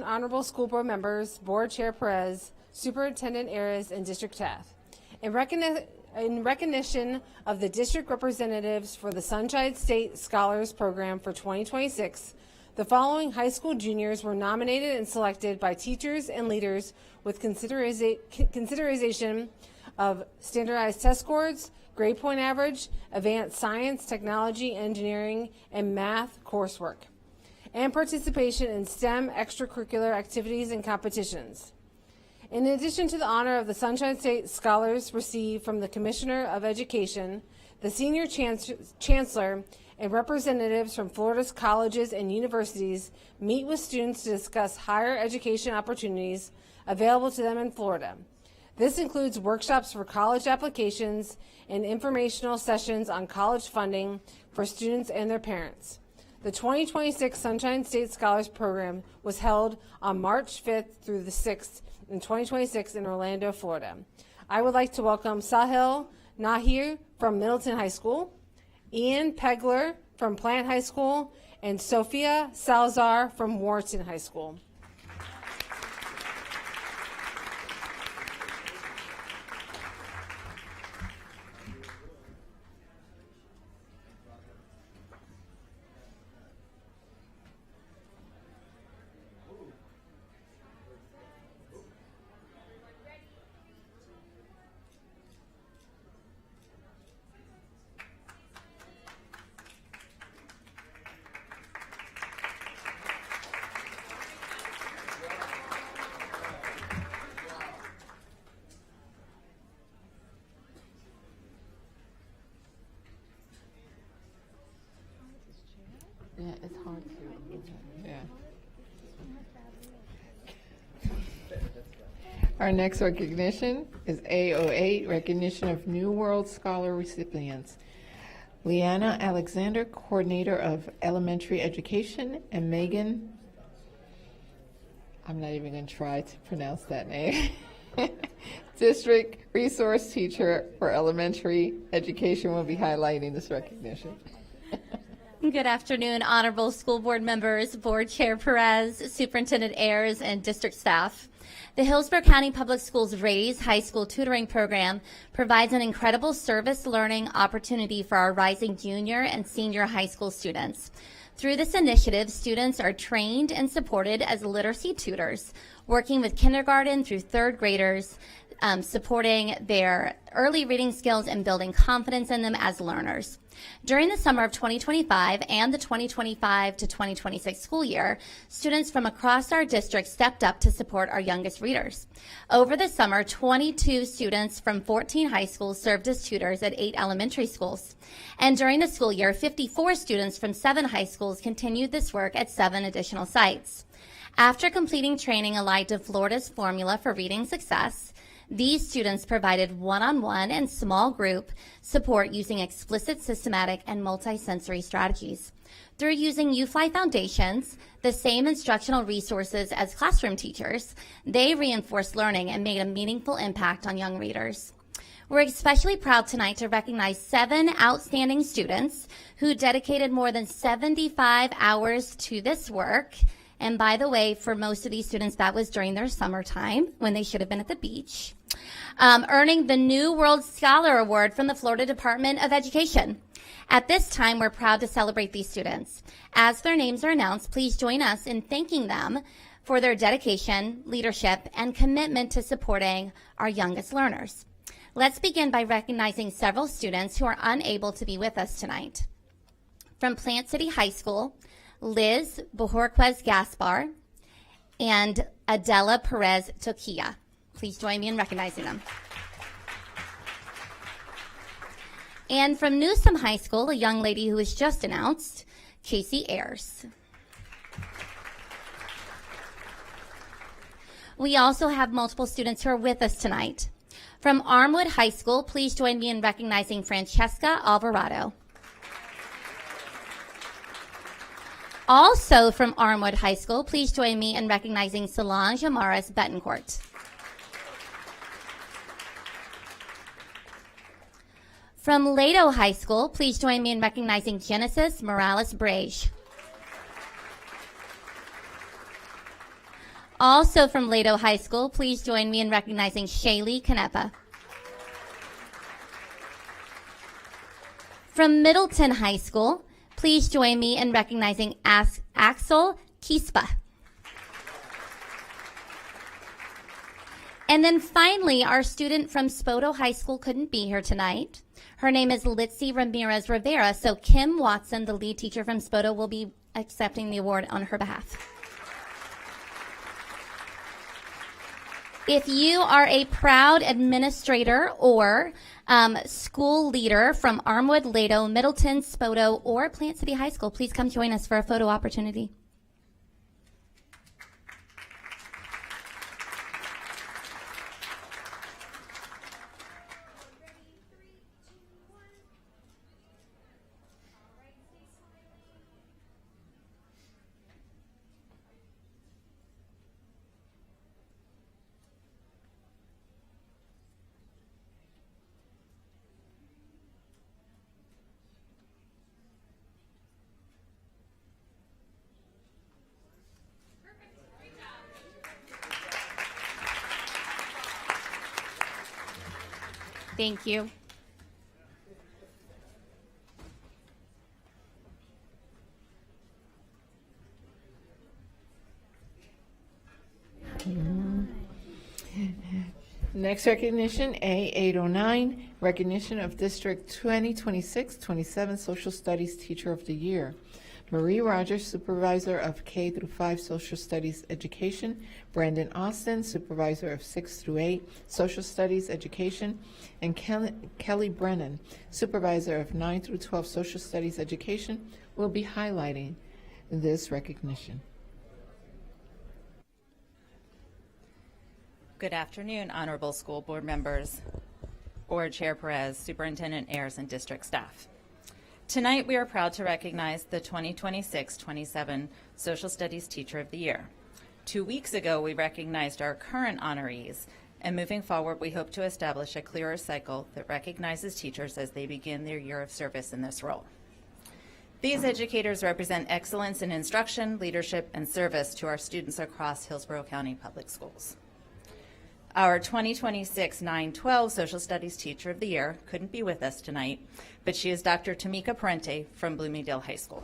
honorable school board members, Board Chair Perez, Superintendent Ayres, and district staff. In recognition of the district representatives for the Sunshine State Scholars Program for 2026, the following high school juniors were nominated and selected by teachers and leaders with consideration of standardized test scores, grade point average, advanced science, technology, engineering, and math coursework, and participation in STEM extracurricular activities and competitions. In addition to the honor of the Sunshine State Scholars received from the Commissioner of Education, the Senior Chancellor, and representatives from Florida's colleges and universities meet with students to discuss higher education opportunities available to them in Florida. This includes workshops for college applications and informational sessions on college funding for students and their parents. The 2026 Sunshine State Scholars Program was held on March 5th through the 6th in 2026 in Orlando, Florida. I would like to welcome Sahil Nahir from Middleton High School, Ian Pegler from Plant High School, and Sophia Salazar from Warrenton High School. Yeah, it's hard to. Yeah. Our next recognition is A08, recognition of New World Scholar recipients. Leanna Alexander, Coordinator of Elementary Education, and Megan, I'm not even going to try to pronounce that name, District Resource Teacher for Elementary Education, will be highlighting this recognition. Good afternoon, honorable school board members, Board Chair Perez, Superintendent Ayres, and district staff. The Hillsborough County Public Schools RAISE High School Tutoring Program provides an incredible service learning opportunity for our rising junior and senior high school students. Through this initiative, students are trained and supported as literacy tutors, working with kindergarten through third graders, supporting their early reading skills and building confidence in them as learners. During the summer of 2025 and the 2025 to 2026 school year, students from across our district stepped up to support our youngest readers. Over the summer, 22 students from 14 high schools served as tutors at 8 elementary schools. And during the school year, 54 students from 7 high schools continued this work at 7 additional sites. After completing training allied to Florida's Formula for Reading Success, these students provided one-on-one and small group support using explicit, systematic, and multisensory strategies. Through using UFly Foundations, the same instructional resources as classroom teachers, they reinforced learning and made a meaningful impact on young readers. We're especially proud tonight to recognize 7 outstanding students who dedicated more than 75 hours to this work. And by the way, for most of these students, that was during their summertime when they should have been at the beach, earning the New World Scholar Award from the Florida Department of Education. At this time, we're proud to celebrate these students. As their names are announced, please join us in thanking them for their dedication, leadership, and commitment to supporting our youngest learners. Let's begin by recognizing several students who are unable to be with us tonight. From Plant City High School, Liz Bojorquez Gaspar and Adela Perez Toquilla. Please join me in recognizing them. And from Newsom High School, a young lady who was just announced, Casey Ayers. We also have multiple students who are with us tonight. From Armwood High School, please join me in recognizing Francesca Alvarado. Also from Armwood High School, please join me in recognizing Solange Amaris Betancourt. From Lado High School, please join me in recognizing Genesis Morales Brage. Also from Lado High School, please join me in recognizing Shaylee Canepa. From Middleton High School, please join me in recognizing Axel Kispa. And then finally, our student from Spoto High School couldn't be here tonight. Her name is Litzy Ramirez Rivera, so Kim Watson, the lead teacher from Spoto, will be accepting the award on her behalf. If you are a proud administrator or school leader from Armwood, Lado, Middleton, Spoto, or Plant City High School, please come join us for a photo opportunity. Thank you. Next recognition, A809, recognition of District 2026-27 Social Studies Teacher of the Year. Marie Rogers, Supervisor of K through 5 Social Studies Education. Brandon Austin, Supervisor of 6 through 8 Social Studies Education. And Kelly Brennan, Supervisor of 9 through 12 Social Studies Education, will be highlighting this recognition. Good afternoon, honorable school board members, Board Chair Perez, Superintendent Ayers, and district staff. Tonight, we are proud to recognize the 2026-27 Social Studies Teacher of the Year. 2 weeks ago, we recognized our current honorees, and moving forward, we hope to establish a clearer cycle that recognizes teachers as they begin their year of service in this role. These educators represent excellence in instruction, leadership, and service to our students across Hillsborough County Public Schools. Our 2026-9-12 Social Studies Teacher of the Year couldn't be with us tonight, but she is Dr. Tamika Parente from Bloomingdale High School.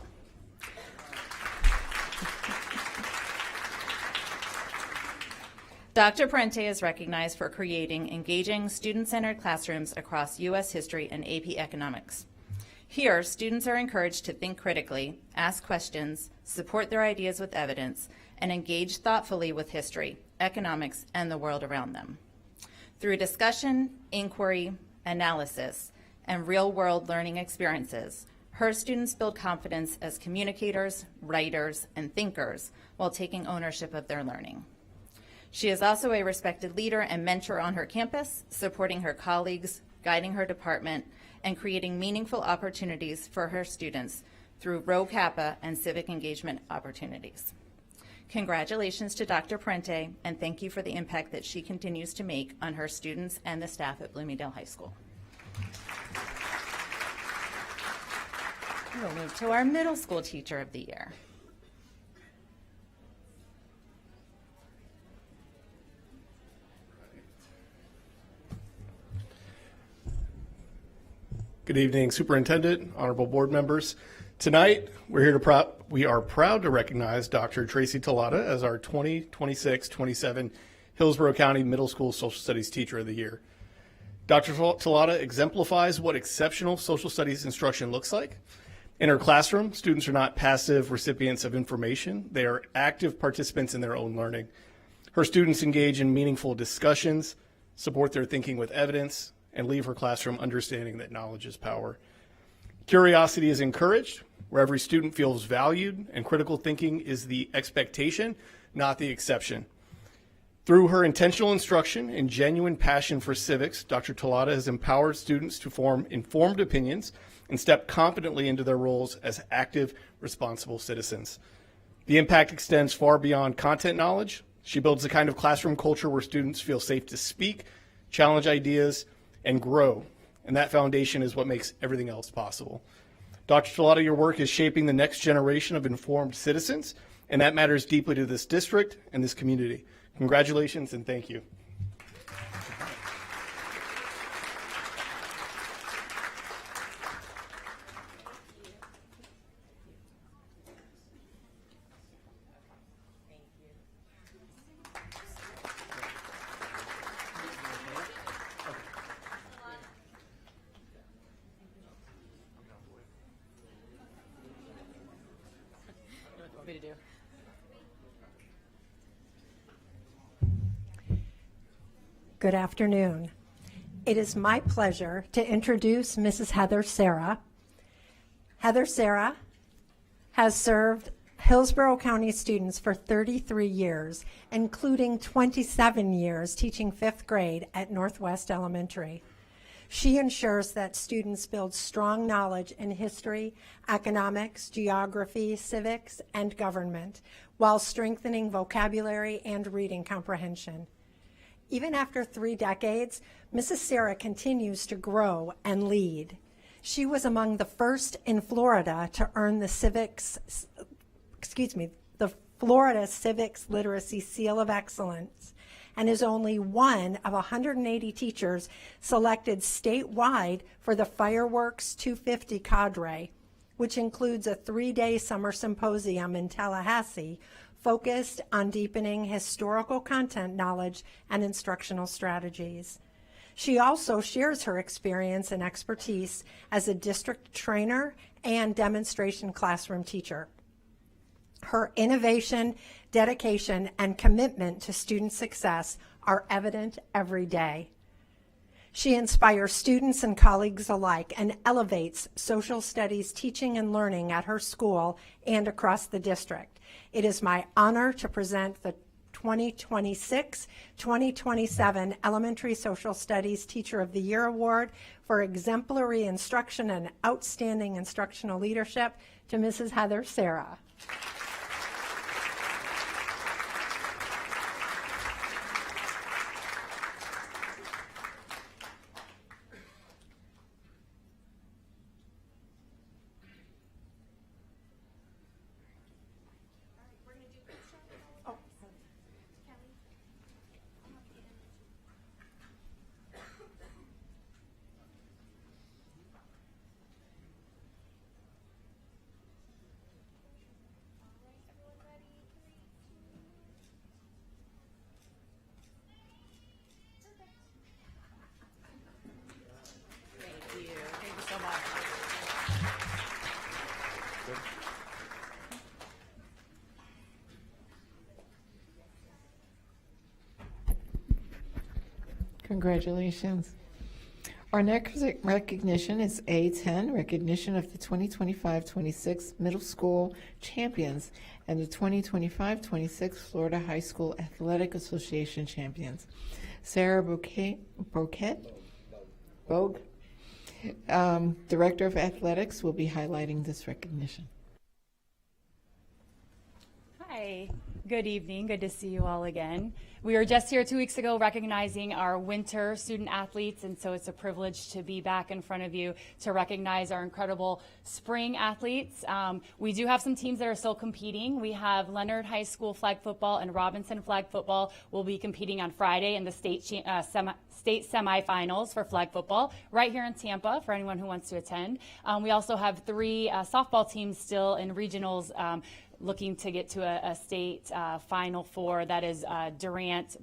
Dr. Parente is recognized for creating engaging, student-centered classrooms across U.S. history and AP economics. Here, students are encouraged to think critically, ask questions, support their ideas with evidence, and engage thoughtfully with history, economics, and the world around them. Through discussion, inquiry, analysis, and real-world learning experiences, her students build confidence as communicators, writers, and thinkers while taking ownership of their learning. She is also a respected leader and mentor on her campus, supporting her colleagues, guiding her department, and creating meaningful opportunities for her students through Rho Kappa and civic engagement opportunities. Congratulations to Dr. Parente, and thank you for the impact that she continues to make on her students and the staff at Bloomingdale High School. We'll move to our Middle School Teacher of the Year. Good evening, Superintendent, honorable board members. Tonight, we are proud to recognize Dr. Tracy Tallada as our 2026-27 Hillsborough County Middle School Social Studies Teacher of the Year. Dr. Tallada exemplifies what exceptional social studies instruction looks like. In her classroom, students are not passive recipients of information. They are active participants in their own learning. Her students engage in meaningful discussions, support their thinking with evidence, and leave her classroom understanding that knowledge is power. Curiosity is encouraged, where every student feels valued, and critical thinking is the expectation, not the exception. Through her intentional instruction and genuine passion for civics, Dr. Tallada has empowered students to form informed opinions and step confidently into their roles as active, responsible citizens. The impact extends far beyond content knowledge. She builds the kind of classroom culture where students feel safe to speak, challenge ideas, and grow. And that foundation is what makes everything else possible. Dr. Tallada, your work is shaping the next generation of informed citizens, and that matters deeply to this district and this community. Congratulations and thank you. Good afternoon. It is my pleasure to introduce Mrs. Heather Serra. Heather Serra has served Hillsborough County students for 33 years, including 27 years teaching 5th grade at Northwest Elementary. She ensures that students build strong knowledge in history, economics, geography, civics, and government, while strengthening vocabulary and reading comprehension. Even after 3 decades, Mrs. Serra continues to grow and lead. She was among the first in Florida to earn the Florida Civics Literacy Seal of Excellence, and is only one of 180 teachers selected statewide for the Fireworks 250 cadre, which includes a 3-day summer symposium in Tallahassee focused on deepening historical content knowledge and instructional strategies. She also shares her experience and expertise as a district trainer and demonstration classroom teacher. Her innovation, dedication, and commitment to student success are evident every day. She inspires students and colleagues alike and elevates social studies teaching and learning at her school and across the district. It is my honor to present the 2026-2027 Elementary Social Studies Teacher of the Year Award for exemplary instruction and outstanding instructional leadership to Mrs. Heather Serra. Congratulations. Our next recognition is A10, recognition of the 2025-26 Middle School Champions and the 2025-26 Florida High School Athletic Association Champions. Sarah Bogue, Director of Athletics, will be highlighting this recognition. Hi, good evening. Good to see you all again. We were just here 2 weeks ago recognizing our winter student athletes, and so it's a privilege to be back in front of you to recognize our incredible spring athletes. We do have some teams that are still competing. We have Leonard High School flag football and Robinson flag football will be competing on Friday in the state semifinals for flag football right here in Tampa for anyone who wants to attend. We also have 3 softball teams still in regionals looking to get to a state Final Four. That is Durant,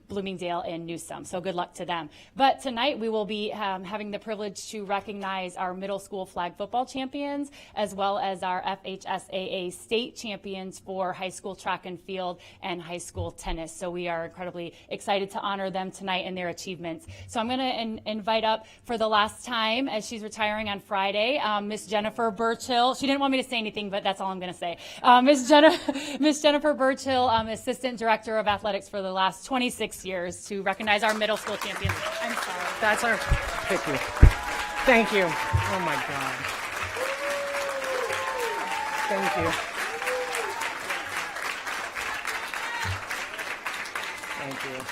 Bloomingdale, and Newsom. So good luck to them. But tonight we will be having the privilege to recognize our middle school flag football champions, as well as our FHSAA state champions for high school track and field and high school tennis. So we are incredibly excited to honor them tonight and their achievements. So I'm going to invite up for the last time, as she's retiring on Friday, Miss Jennifer Burchill. She didn't want me to say anything, but that's all I'm going to say. Miss Jennifer Burchill, Assistant Director of Athletics for the last 26 years, to recognize our middle school champions. I'm sorry. That's our. Thank you. Thank you. Oh my God. Thank you. Thank you.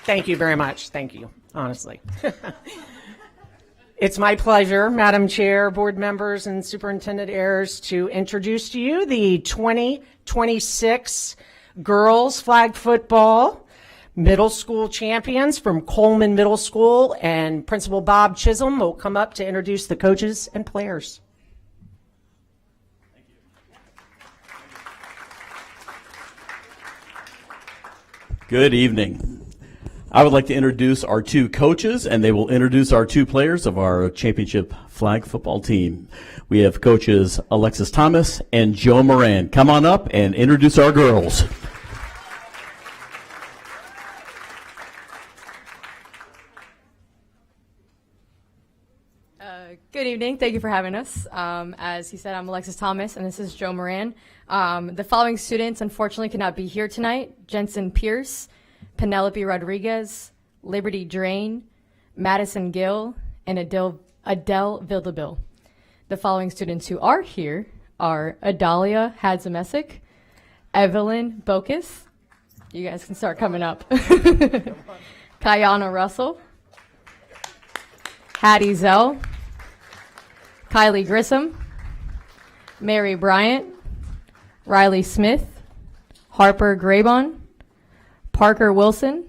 Thank you very much. Thank you, honestly. It's my pleasure, Madam Chair, board members, and Superintendent Ayers, to introduce to you the 2026 girls flag football middle school champions from Coleman Middle School, and Principal Bob Chisholm will come up to introduce the coaches and players. Good evening. I would like to introduce our 2 coaches, and they will introduce our 2 players of our championship flag football team. We have coaches Alexis Thomas and Joe Moran. Come on up and introduce our girls. Good evening. Thank you for having us. As he said, I'm Alexis Thomas, and this is Joe Moran. The following students, unfortunately, could not be here tonight: Jensen Pierce, Penelope Rodriguez, Liberty Drain, Madison Gill, and Adele Vildabil. The following students who are here are Adalia Hadzimesic, Evelyn Bokus. You guys can start coming up. Kayana Russell, Hattie Zell, Kylie Grissom, Mary Bryant, Riley Smith, Harper Graybon, Parker Wilson,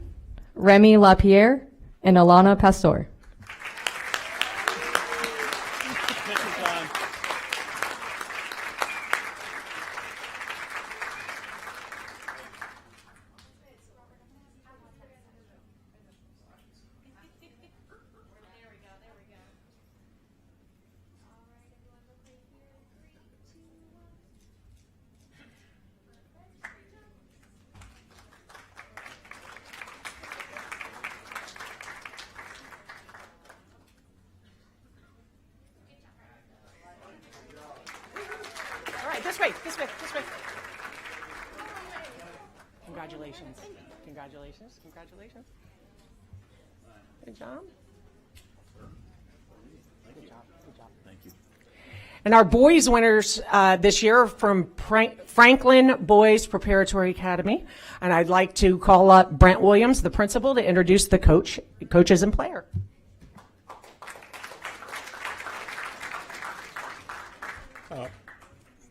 Remy Lapierre, and Alana Pastor. This way. Congratulations. Congratulations. Good job. Good job. Thank you. And our boys winners this year are from Franklin Boys Preparatory Academy. And I'd like to call up Brent Williams, the principal, to introduce the coaches and player.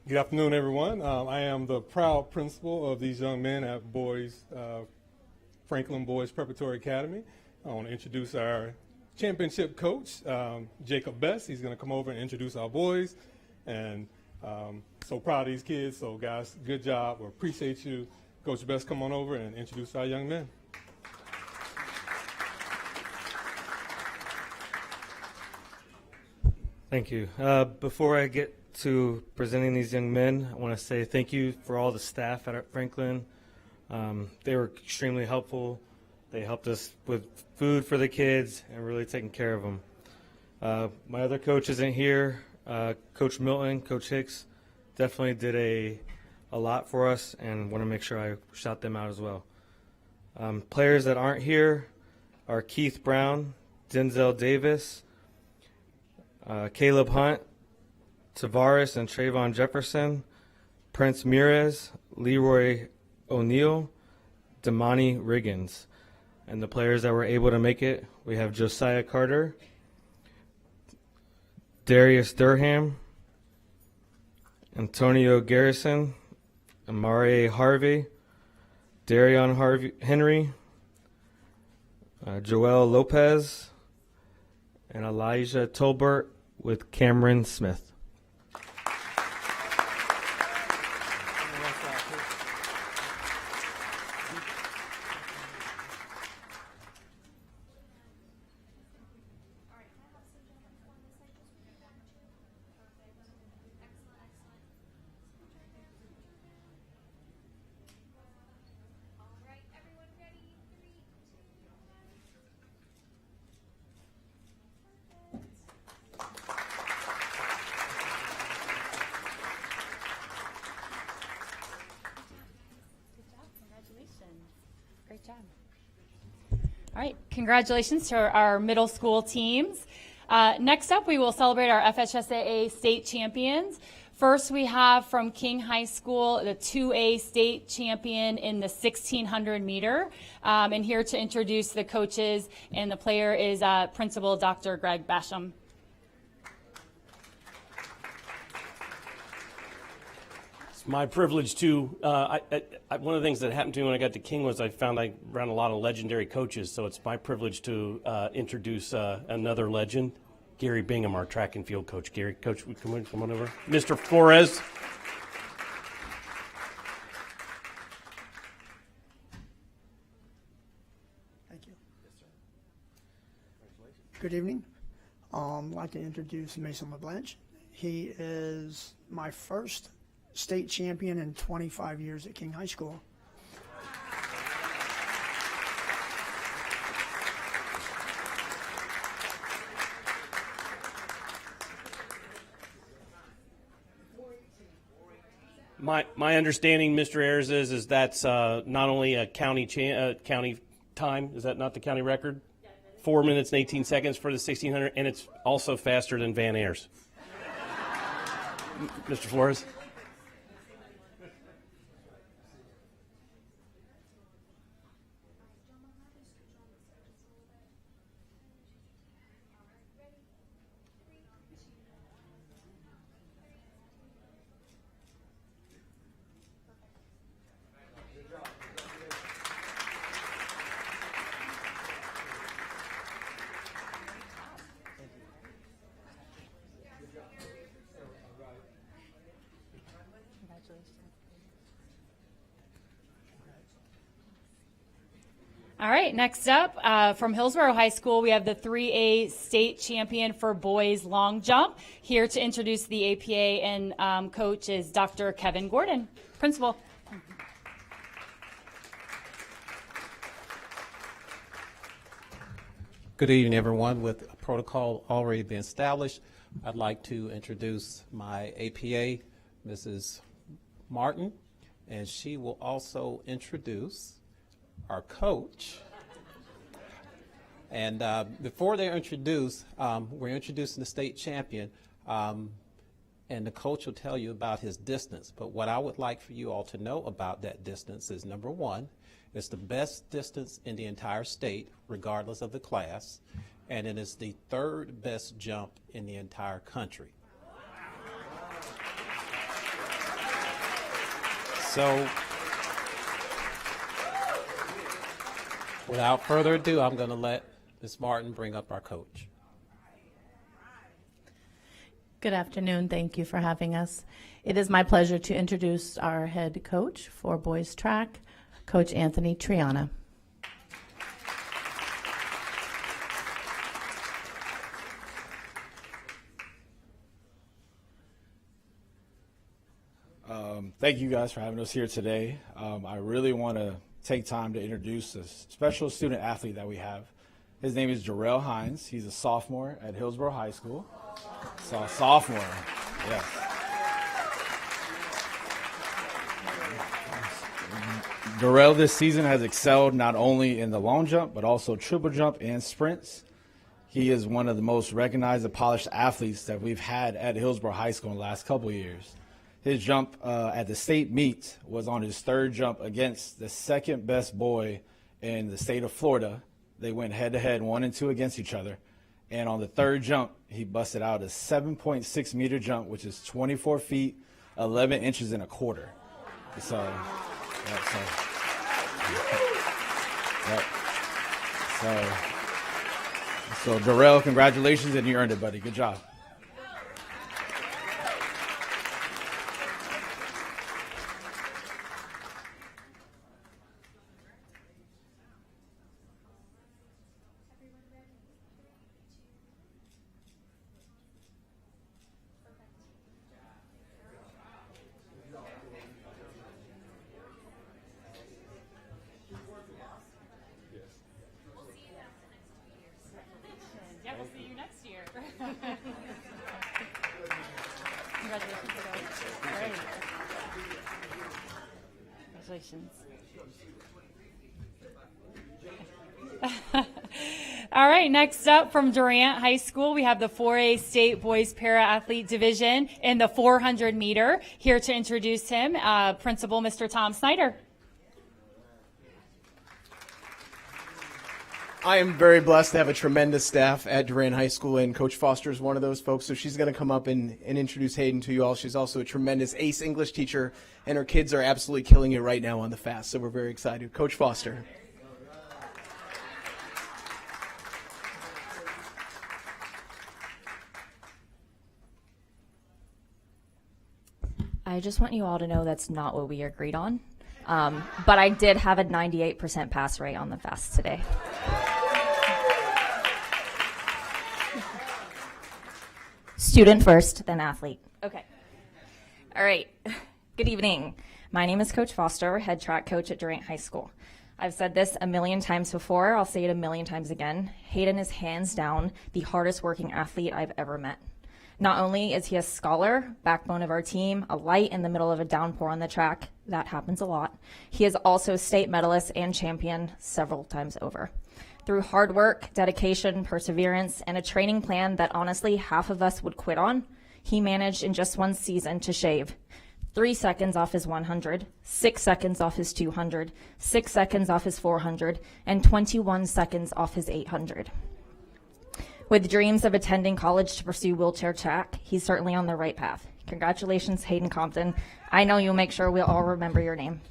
Good afternoon, everyone. I am the proud principal of these young men at Franklin Boys Preparatory Academy. I want to introduce our championship coach, Jacob Best. He's going to come over and introduce our boys. And so proud of these kids. So, guys, good job. We appreciate you. Coach Best, come on over and introduce our young men. Thank you. Before I get to presenting these young men, I want to say thank you for all the staff at Franklin. They were extremely helpful They helped us with food for the kids and really taking care of them. My other coach isn't here. Coach Milton, Coach Hicks definitely did a lot for us, and want to make sure I shout them out as well. Players that aren't here are Keith Brown, Denzel Davis, Caleb Hunt, Tavares and Trayvon Jefferson, Prince Mures, Leroy O'Neal, Damani Riggins. And the players that were able to make it, we have Josiah Carter, Darius Durham, Antonio Garrison, Amare Harvey, Darion Henry, Joel Lopez, and Elijah Tolbert with Cameron Smith. Great job. All right, congratulations to our middle school teams. Next up, we will celebrate our FHSAA state champions. First, we have from King High School, the 2A state champion in the 1600 meter. And here to introduce the coaches and the player is Principal Dr. Greg Basham. It's my privilege to, one of the things that happened to me when I got to King was I found I ran a lot of legendary coaches, so it's my privilege to introduce another legend, Gary Bingham, our track and field coach. Gary, coach, come on over. Mr. Flores. Thank you. Yes, sir. Congratulations. Good evening. I'd like to introduce Mason LeBlanche. He is my first state champion in 25 years at King High School. My understanding, Mr. Ayers, is that's not only a county time. Is that not the county record? 4 minutes and 18 seconds for the 1600, and it's also faster than Van Ayers. Mr. Flores. All right, next up from Hillsborough High School, we have the 3A state champion for boys long jump. Here to introduce the APA and coach is Dr. Kevin Gordon, principal. Good evening, everyone. With a protocol already been established, I'd like to introduce my APA, Mrs. Martin, and she will also introduce our coach. And before they're introduced, we're introducing the state champion, and the coach will tell you about his distance. But what I would like for you all to know about that distance is, number one, it's the best distance in the entire state, regardless of the class, and it is the third best jump in the entire country. So, without further ado, I'm going to let Ms. Martin bring up our coach. Good afternoon. Thank you for having us. It is my pleasure to introduce our head coach for boys track, Coach Anthony Triana. Thank you guys for having us here today. I really want to take time to introduce a special student athlete that we have. His name is Jarrell Hines. He's a sophomore at Hillsborough High School. So, sophomore, yes. Jarrell this season has excelled not only in the long jump, but also triple jump and sprints. He is one of the most recognized and polished athletes that we've had at Hillsborough High School in the last couple of years. His jump at the state meet was on his third jump against the second best boy in the state of Florida. They went head-to-head, 1 and 2 against each other. And on the third jump, he busted out a 7.6 meter jump, which is 24 feet, 11 inches and a quarter. So Jarrell, congratulations, and you earned it, buddy. Good job. Yeah, we'll see you next year. Congratulations. Great. Congratulations. All right, next up from Durant High School, we have the 4A State Boys Para Athlete Division in the 400 meter. Here to introduce him, Principal Mr. Tom Snyder. I am very blessed to have a tremendous staff at Durant High School, and Coach Foster is one of those folks, so she's going to come up and introduce Hayden to you all. She's also a tremendous ace English teacher, and her kids are absolutely killing it right now on the fast, so we're very excited. Coach Foster. I just want you all to know that's not what we agreed on. But I did have a 98% pass rate on the fast today. Student first, then athlete. Okay. All right. Good evening. My name is Coach Foster, head track coach at Durant High School. I've said this a million times before. I'll say it a million times again. Hayden is hands down the hardest working athlete I've ever met. Not only is he a scholar, backbone of our team, a light in the middle of a downpour on the track, that happens a lot, he is also state medalist and champion several times over. Through hard work, dedication, perseverance, and a training plan that honestly half of us would quit on, he managed in just one season to shave 3 seconds off his 100, 6 seconds off his 200, 6 seconds off his 400, and 21 seconds off his 800. With dreams of attending college to pursue wheelchair track, he's certainly on the right path. Congratulations, Hayden Compton. I know you'll make sure we'll all remember your name.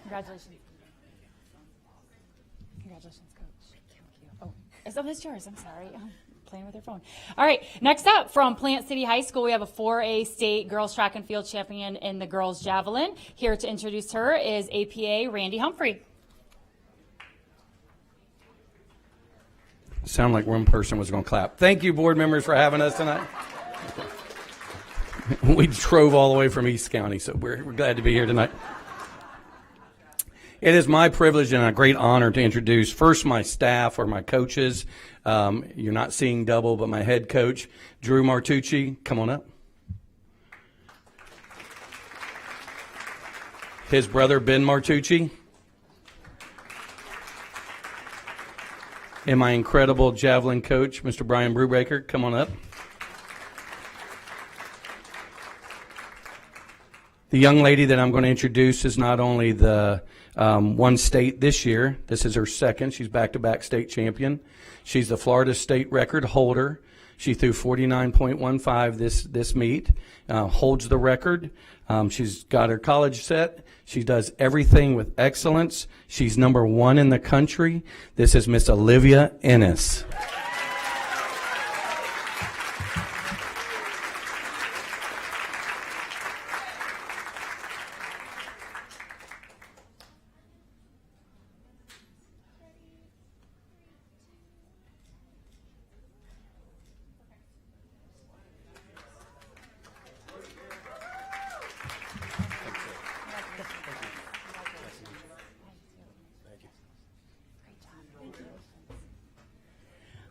Congratulations. Congratulations, Coach. Thank you. Oh, it's yours. I'm sorry. I'm playing with your phone. All right. Next up from Plant City High School, we have a 4A state girls track and field champion in the girls javelin. Here to introduce her is APA Randy Humphrey. Sound like one person was going to clap. Thank you, board members, for having us tonight. We drove all the way from East County, so we're glad to be here tonight. It is my privilege and a great honor to introduce first my staff or my coaches. You're not seeing double, but my head coach, Drew Martucci. Come on up. His brother, Ben Martucci. And my incredible javelin coach, Mr. Brian Brubaker. Come on up. The young lady that I'm going to introduce is not only the one state this year, this is her second, she's back-to-back state champion. She's the Florida state record holder. She threw 49.15 this meet, holds the record. She's got her college set. She does everything with excellence. She's number 1 in the country. This is Miss Olivia Ennis.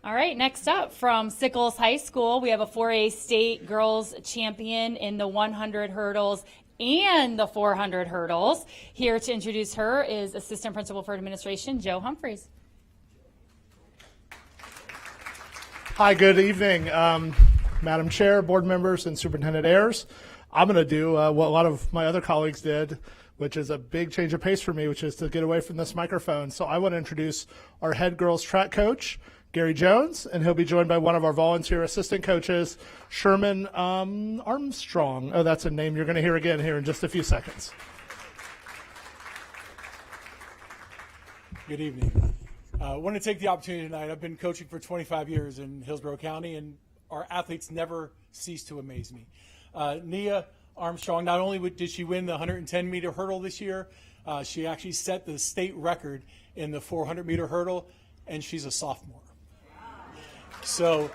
All right, next up from Sickles High School, we have a 4A state girls champion in the 100 hurdles and the 400 hurdles. Here to introduce her is Assistant Principal for Administration, Joe Humphreys. Hi, good evening, Madam Chair, board members, and Superintendent Ayers. I'm going to do what a lot of my other colleagues did, which is a big change of pace for me, which is to get away from this microphone. So I want to introduce our head girls track coach, Gary Jones, and he'll be joined by one of our volunteer assistant coaches, Sherman Armstrong. Oh, that's a name you're going to hear again here in just a few seconds. Good evening. I want to take the opportunity tonight. I've been coaching for 25 years in Hillsborough County, and our athletes never cease to amaze me. Nia Armstrong, not only did she win the 110-meter hurdle this year, she actually set the state record in the 400-meter hurdle, and she's a sophomore. So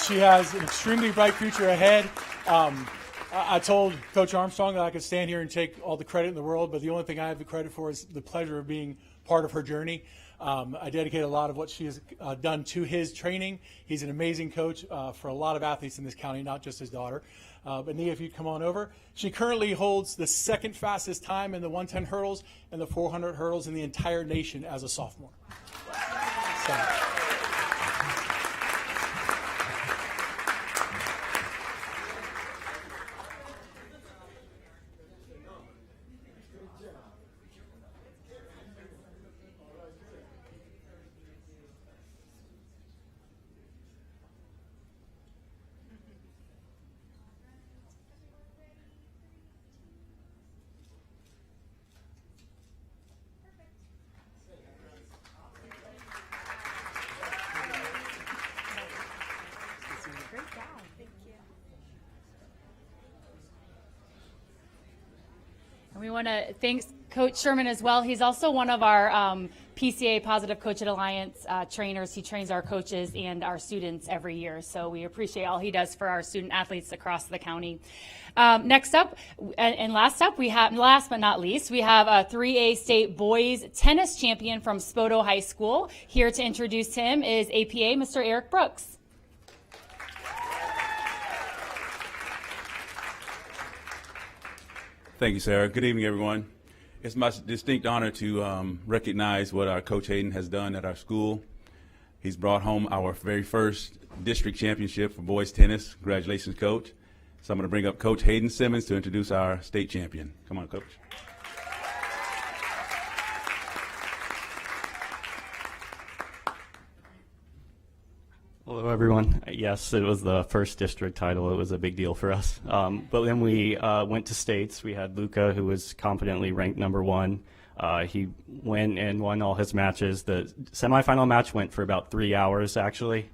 she has an extremely bright future ahead. I told Coach Armstrong that I could stand here and take all the credit in the world, but the only thing I have the credit for is the pleasure of being part of her journey. I dedicate a lot of what she has done to his training. He's an amazing coach for a lot of athletes in this county, not just his daughter. But Nia, if you'd come on over. She currently holds the second fastest time in the 110 hurdles and the 400 hurdles in the entire nation as a sophomore. So. And we want to thank Coach Sherman as well. He's also one of our PCA Positive Coach Alliance trainers. He trains our coaches and our students every year. So we appreciate all he does for our student athletes across the county. Next up, and last up, last but not least, we have a 3A state boys tennis champion from Spoto High School. Here to introduce him is APA Mr. Eric Brooks. Thank you, Sarah. Good evening, everyone. It's my distinct honor to recognize what our Coach Hayden has done at our school. He's brought home our very first district championship for boys tennis. Congratulations, Coach. So I'm going to bring up Coach Hayden Simmons to introduce our state champion. Come on, Coach. Hello, everyone. Yes, it was the first district title. It was a big deal for us. But then we went to states. We had Luca, who was confidently ranked number 1. He went and won all his matches. The semifinal match went for about 3 hours, actually.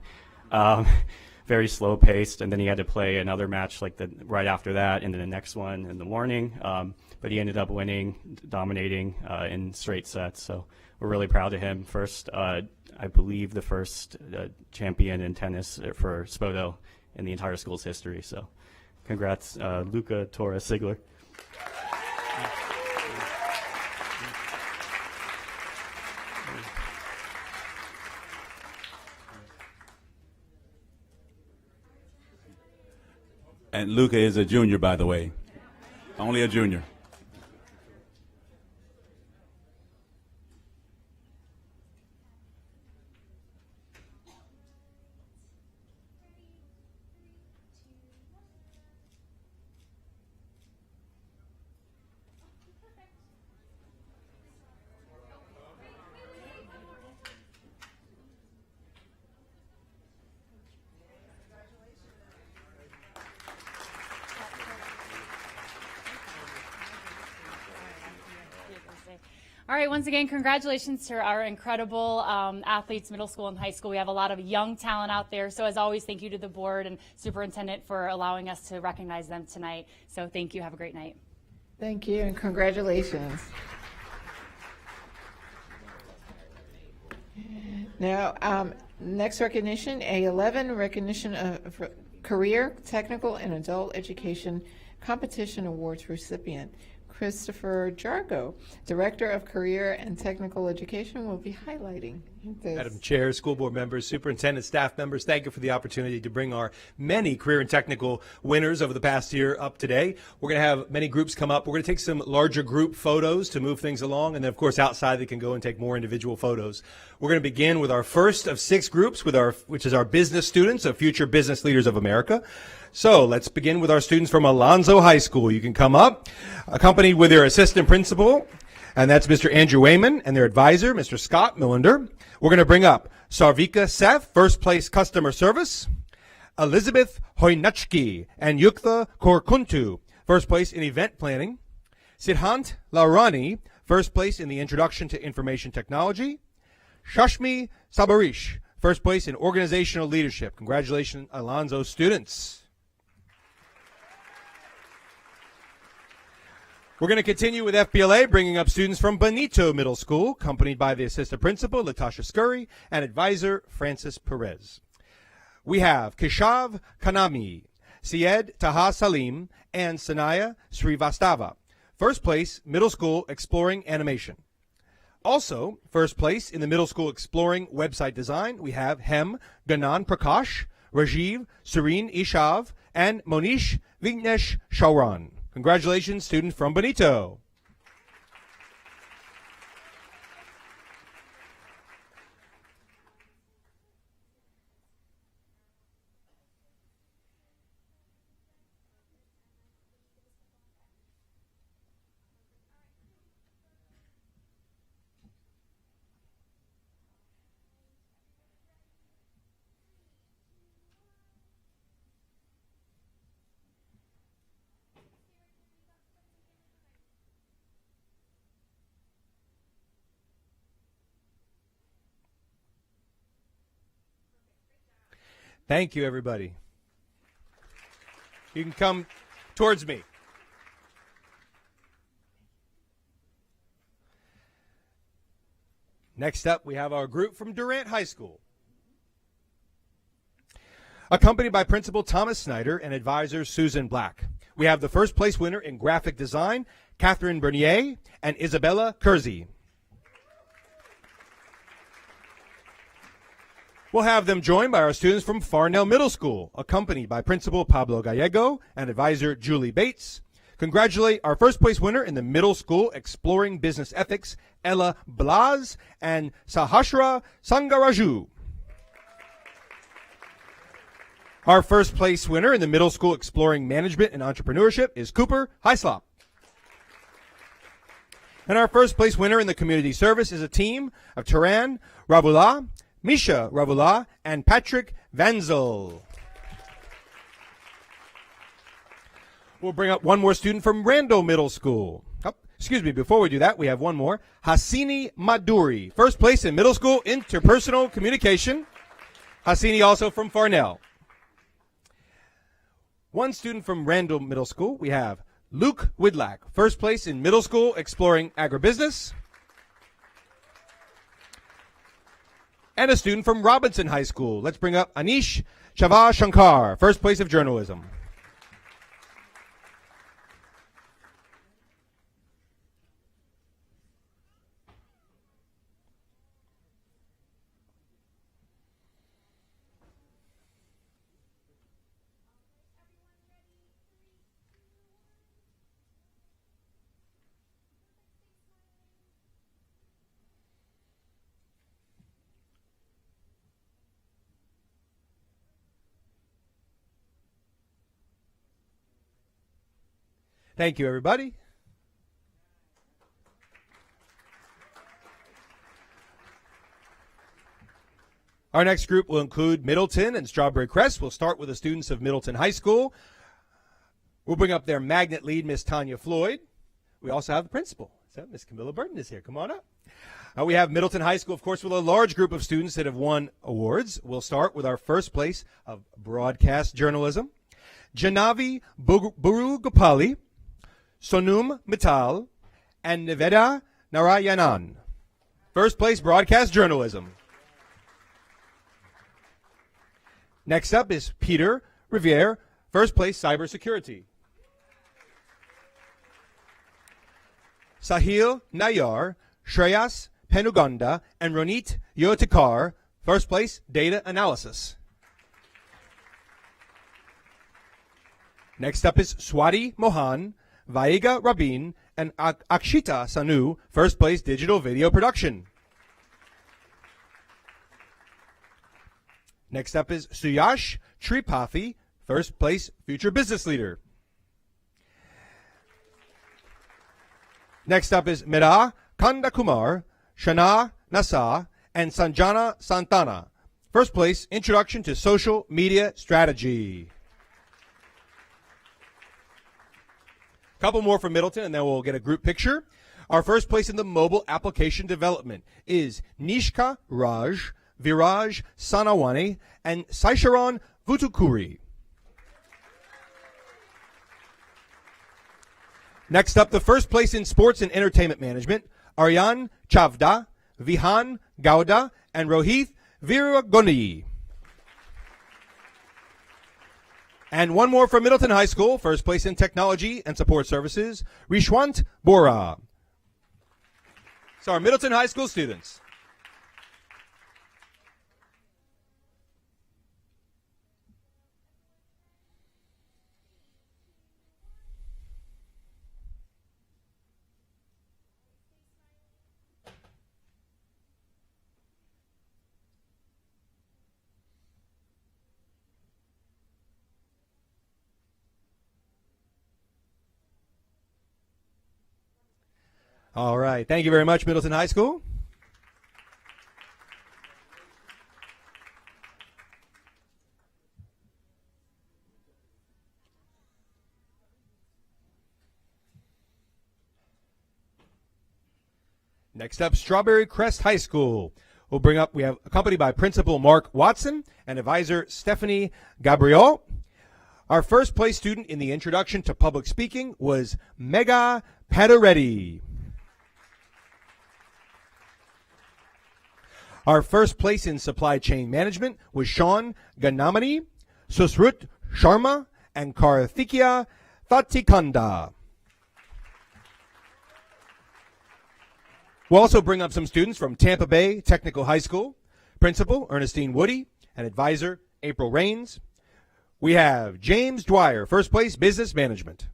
Very slow paced. And then he had to play another match like right after that, and then the next one in the morning. But he ended up winning, dominating in straight sets. So we're really proud of him. First, I believe the first champion in tennis for Spoto in the entire school's history. So congrats, Luca Torres Sigler. And Luca is a junior, by the way. Only a junior. All right, once again, congratulations to our incredible athletes, middle school and high school. We have a lot of young talent out there. So as always, thank you to the board and superintendent for allowing us to recognize them tonight. So thank you. Have a great night. Thank you and congratulations. Now, next recognition, A11, recognition of Career, Technical, and Adult Education Competition Awards recipient. Christopher Jargo, Director of Career and Technical Education, will be highlighting this. Madam Chair, school board members, superintendent, staff members, thank you for the opportunity to bring our many career and technical winners over the past year up today. We're going to have many groups come up. We're going to take some larger group photos to move things along, and then, of course, outside they can go and take more individual photos. We're going to begin with our first of 6 groups, which is our business students of Future Business Leaders of America. So let's begin with our students from Alonzo High School. You can come up, accompanied with their assistant principal, and that's Mr. Andrew Wayman, and their advisor, Mr. Scott Millender. We're going to bring up Sarvika Seth, first place customer service, Elizabeth Hoynuchki and Yuktha Korkuntu, first place in event planning, Siddhant Laurani, first place in the introduction to information technology, Shashmi Sabarish, first place in organizational leadership. Congratulations, Alonzo students. We're going to continue with FBLA, bringing up students from Benito Middle School, accompanied by the assistant principal, Latasha Scurry, and advisor, Francis Perez. We have Keshav Kanami, Syed Taha Salim, and Sanaya Srivastava. First place, middle school exploring animation. Also, first place in the middle school exploring website design, we have Hem Ganan Prakash, Rajiv Serene Ishav, and Monish Vignesh Shauran. Congratulations, students from Benito. Thank you, everybody. You can come towards me. Next up, we have our group from Durant High School, accompanied by Principal Thomas Snyder and advisor Susan Black. We have the first place winner in graphic design, Catherine Bernier and Isabella Kersey. We'll have them joined by our students from Farnell Middle School, accompanied by Principal Pablo Gallego and advisor Julie Bates. Congratulate our first place winner in the middle school Exploring Business Ethics, Ella Blaz and Sahasra Sangaraju. Our first place winner in the middle school Exploring Management and Entrepreneurship is Cooper Hyslop. And our first place winner in the community service is a team of Taran Ravula, Misha Ravula, and Patrick Vanzel. We'll bring up one more student from Randall Middle School. Oh, excuse me, before we do that, we have one more. Hasini Maduri, first place in middle school interpersonal communication. Hasini also from Farnell. One student from Randall Middle School, we have Luke Widlack, first place in middle school exploring agribusiness. And a student from Robinson High School. Let's bring up Anish Chava Shankar, first place of journalism. Thank you, everybody. Our next group will include Middleton and Strawberry Crest. We'll start with the students of Middleton High School. We'll bring up their magnet lead, Miss Tanya Floyd. We also have the principal, So Miss Camilla Burton is here. Come on up. We have Middleton High School, of course, with a large group of students that have won awards. We'll start with our first place of broadcast journalism. Janavi Burugopali, Sonum Mittal, and Niveda Narayanan. First place, broadcast journalism. Next up is Peter Riviere, first place, cybersecurity. Sahil Nayar, Shreyas Penuganda, and Ronit Yotikar, first place, data analysis. Next up is Swati Mohan, Vaiga Rabin, and Akshita Sanu, first place, digital video production. Next up is Suyash Tripathi, first place, future business leader. Next up is Mira Kandakumar, Shana Nasa, and Sanjana Santana. First place, introduction to social media strategy. Couple more from Middleton, and then we'll get a group picture. Our first place in the mobile application development is Nishka Raj, Viraj Sanawani, and Saisharan Vutukuri. Next up, the first place in sports and entertainment management, Aryan Chavda, Vihan Gowda, and Rohit Viragoni. And one more from Middleton High School, first place in technology and support services, Rishwant Bora. So our Middleton High School students. All right. Thank you very much, Middleton High School. Next up, Strawberry Crest High School. We have accompanied by Principal Mark Watson and Advisor Stephanie Gabriel. Our first place student in the Introduction to Public Speaking was Mega Padareddy. Our first place in Supply Chain Management was Sean Ganamani, Susrut Sharma, and Karthikeya Thatikanda. We'll also bring up some students from Tampa Bay Technical High School, Principal Ernestine Woody, and Advisor April Rains. We have James Dwyer, first place, Business Management.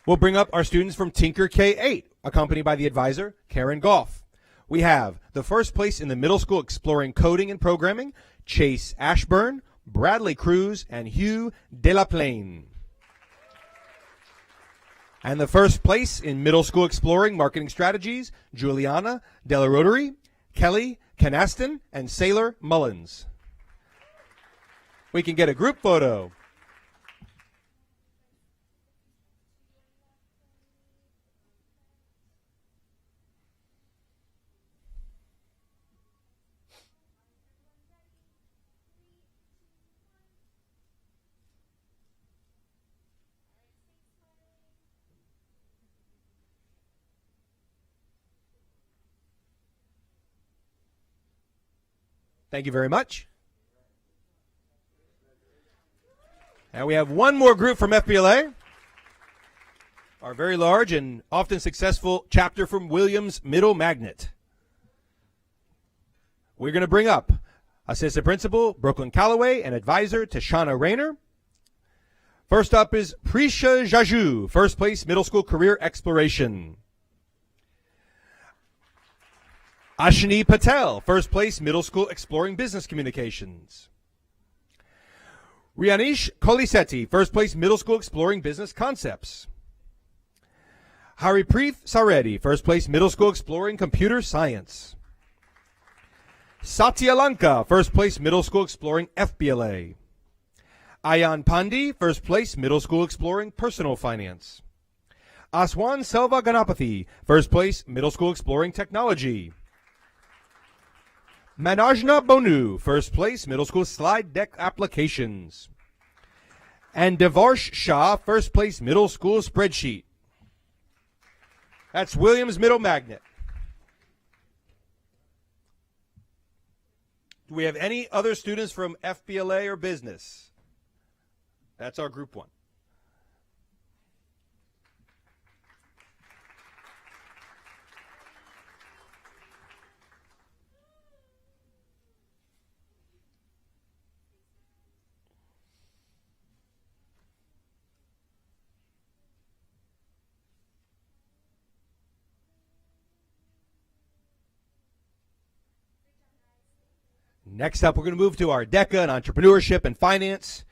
We'll bring up our students from Tinker K-8, accompanied by the advisor, Karen Goff. We have the first place in the middle school exploring coding and programming, Chase Ashburn, Bradley Cruz, and Hugh Delaplane. And the first place in middle school exploring marketing strategies, Juliana Della Rotary, Kelly Canaston, and Sailor Mullins. We can get a group photo. Thank you very much. And we have one more group from FBLA, our very large and often successful chapter from Williams Middle Magnet. We're going to bring up Assistant Principal Brooklyn Calloway and Advisor Tashana Rayner. First up is Prisha Jaju, first place Middle School Career Exploration. Ashini Patel, first place Middle School Exploring Business Communications. Rianish Kolisetti, first place Middle School Exploring Business Concepts. Haripreet Saredi, first place Middle School Exploring Computer Science. Satya Lanka, first place Middle School Exploring FBLA. Ayan Pandi, first place, middle school exploring personal finance. Aswan Selva Ganapathy, first place, middle school exploring technology. Manajna Bonu, first place, middle school slide deck applications. And Devarsh Shah, first place, middle school spreadsheet. That's Williams Middle Magnet. Do we have any other students from FBLA or business? That's our group one. Next up, we're going to move to our DECA in entrepreneurship and finance.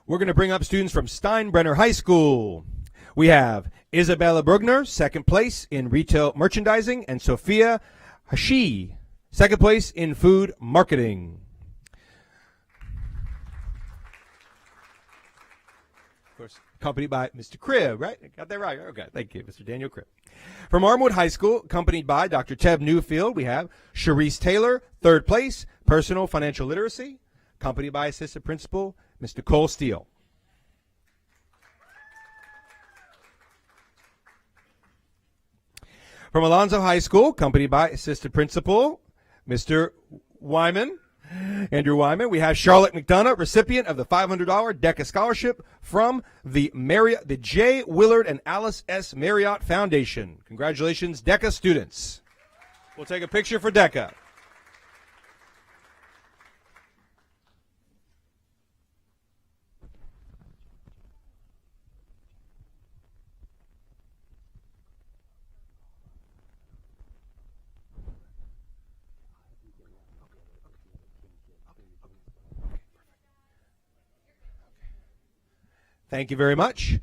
We're going to bring up students from Steinbrenner High School. We have Isabella Brugner, second place in retail merchandising, and Sophia Hashi, second place in food marketing. Of course, accompanied by Mr. Cribb, right? Got that right? Okay, thank you, Mr. Daniel Cribb. From Armwood High School, accompanied by Dr. Teb Newfield, we have Sharice Taylor, third place, personal financial literacy, accompanied by Assistant Principal, Mr. Cole Steele. From Alonzo High School, accompanied by Assistant Principal, Mr. Wyman, Andrew Wyman, we have Charlotte McDonough, recipient of the $500 DECA scholarship from the J. Willard and Alice S. Marriott Foundation. Congratulations, DECA students. We'll take a picture for DECA. Thank you very much.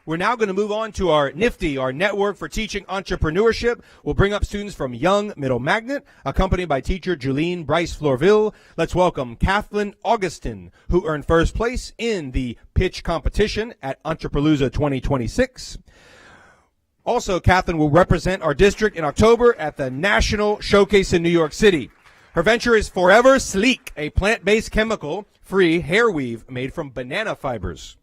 We're now going to move on to our NIFTY, our Network for Teaching Entrepreneurship. We'll bring up students from Young Middle Magnet, accompanied by teacher Julene Bryce Florville. Let's welcome Kathleen Augustin, who earned first place in the pitch competition at Entrepreneuria 2026. Also, Kathleen will represent our district in October at the National Showcase in New York City. Her venture is Forever Sleek, a plant-based chemical-free hair weave made from banana fibers.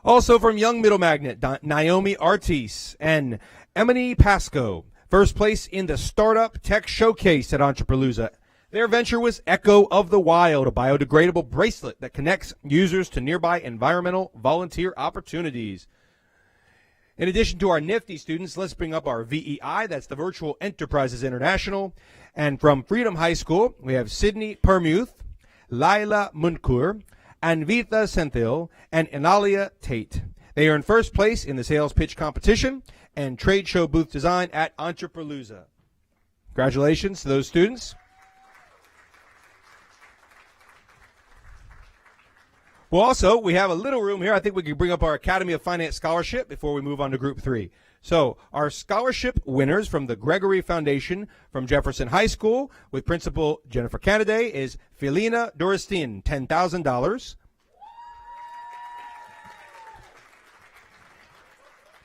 Also from Young Middle Magnet, Naomi Artis and Emily Pasco, first place in the Startup Tech Showcase at Entrepreneuria. Their venture was Echo of the Wild, a biodegradable bracelet that connects users to nearby environmental volunteer opportunities. In addition to our NIFTY students, let's bring up our VEI, that's the Virtual Enterprises International. And from Freedom High School, we have Sydney Permuth, Laila Munkur, Anvita Senthil, and Enalia Tate. They earned first place in the sales pitch competition and trade show booth design at Entrepreneuria. Congratulations to those students. Well, also, we have a little room here. I think we can bring up our Academy of Finance Scholarship before we move on to Group 3. So, our scholarship winners from the Gregory Foundation from Jefferson High School with Principal Jennifer Canaday is Felina Doristin, $10,000.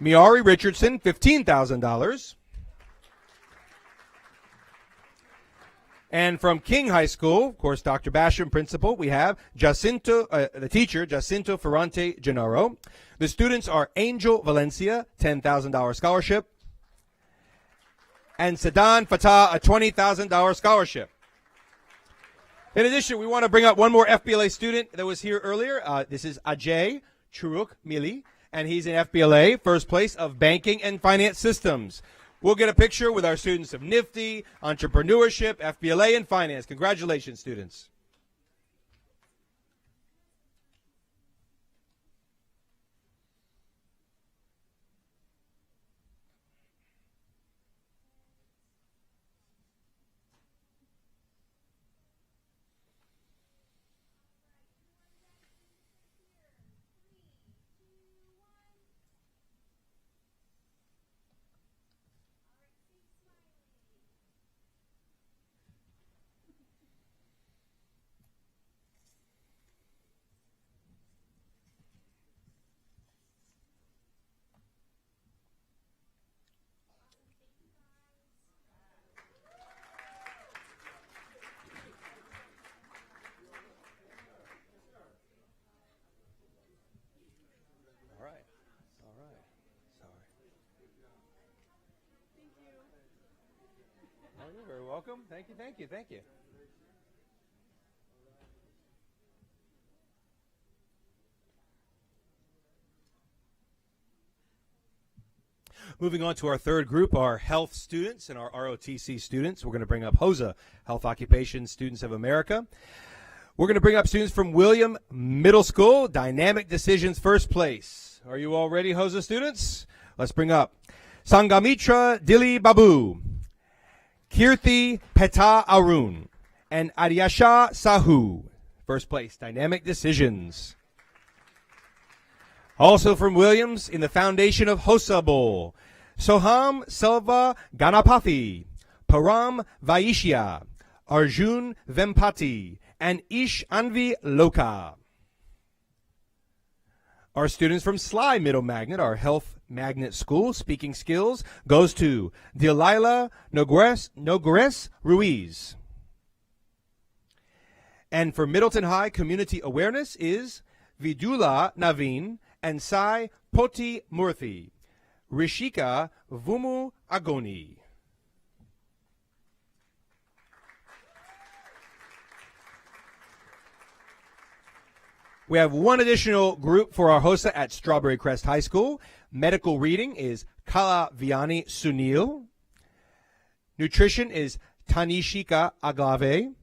Miari Richardson, $15,000. And from King High School, of course, Dr. Basham, principal, we have the teacher, Jacinto Ferrante Gennaro. The students are Angel Valencia, $10,000 scholarship, and Sadan Fatah, a $20,000 scholarship. In addition, we want to bring up one more FBLA student that was here earlier. This is Ajay Churuk Mili, and he's in FBLA, first place of Banking and Finance Systems. We'll get a picture with our students of NIFTY, Entrepreneurship, FBLA, and Finance. Congratulations, students. welcome. Thank you, thank you, thank you. Moving on to our third group, our health students and our ROTC students. We're going to bring up HOSA, Health Occupation Students of America. We're going to bring up students from William Middle School, Dynamic Decisions First Place. Are you all ready, HOSA students? Let's bring up Sangamitra Dili Babu, Kirti Peta Arun, and Aryasha Sahu. First place, Dynamic Decisions. Also from Williams, in the foundation of HOSA Bowl, Soham Selva Ganapathy, Param Vaishya, Arjun Vempati, and Ish Anvi Loka. Our students from Sly Middle Magnet, our health magnet school, speaking skills, goes to Delilah Nogres Ruiz. And for Middleton High Community Awareness is Vidula Naveen and Sai Poti Murthy, Rishika Vumu Agoni. We have one additional group for our HOSA at Strawberry Crest High School. Medical reading is Kala Viani Sunil. Nutrition is Tanishika Agave.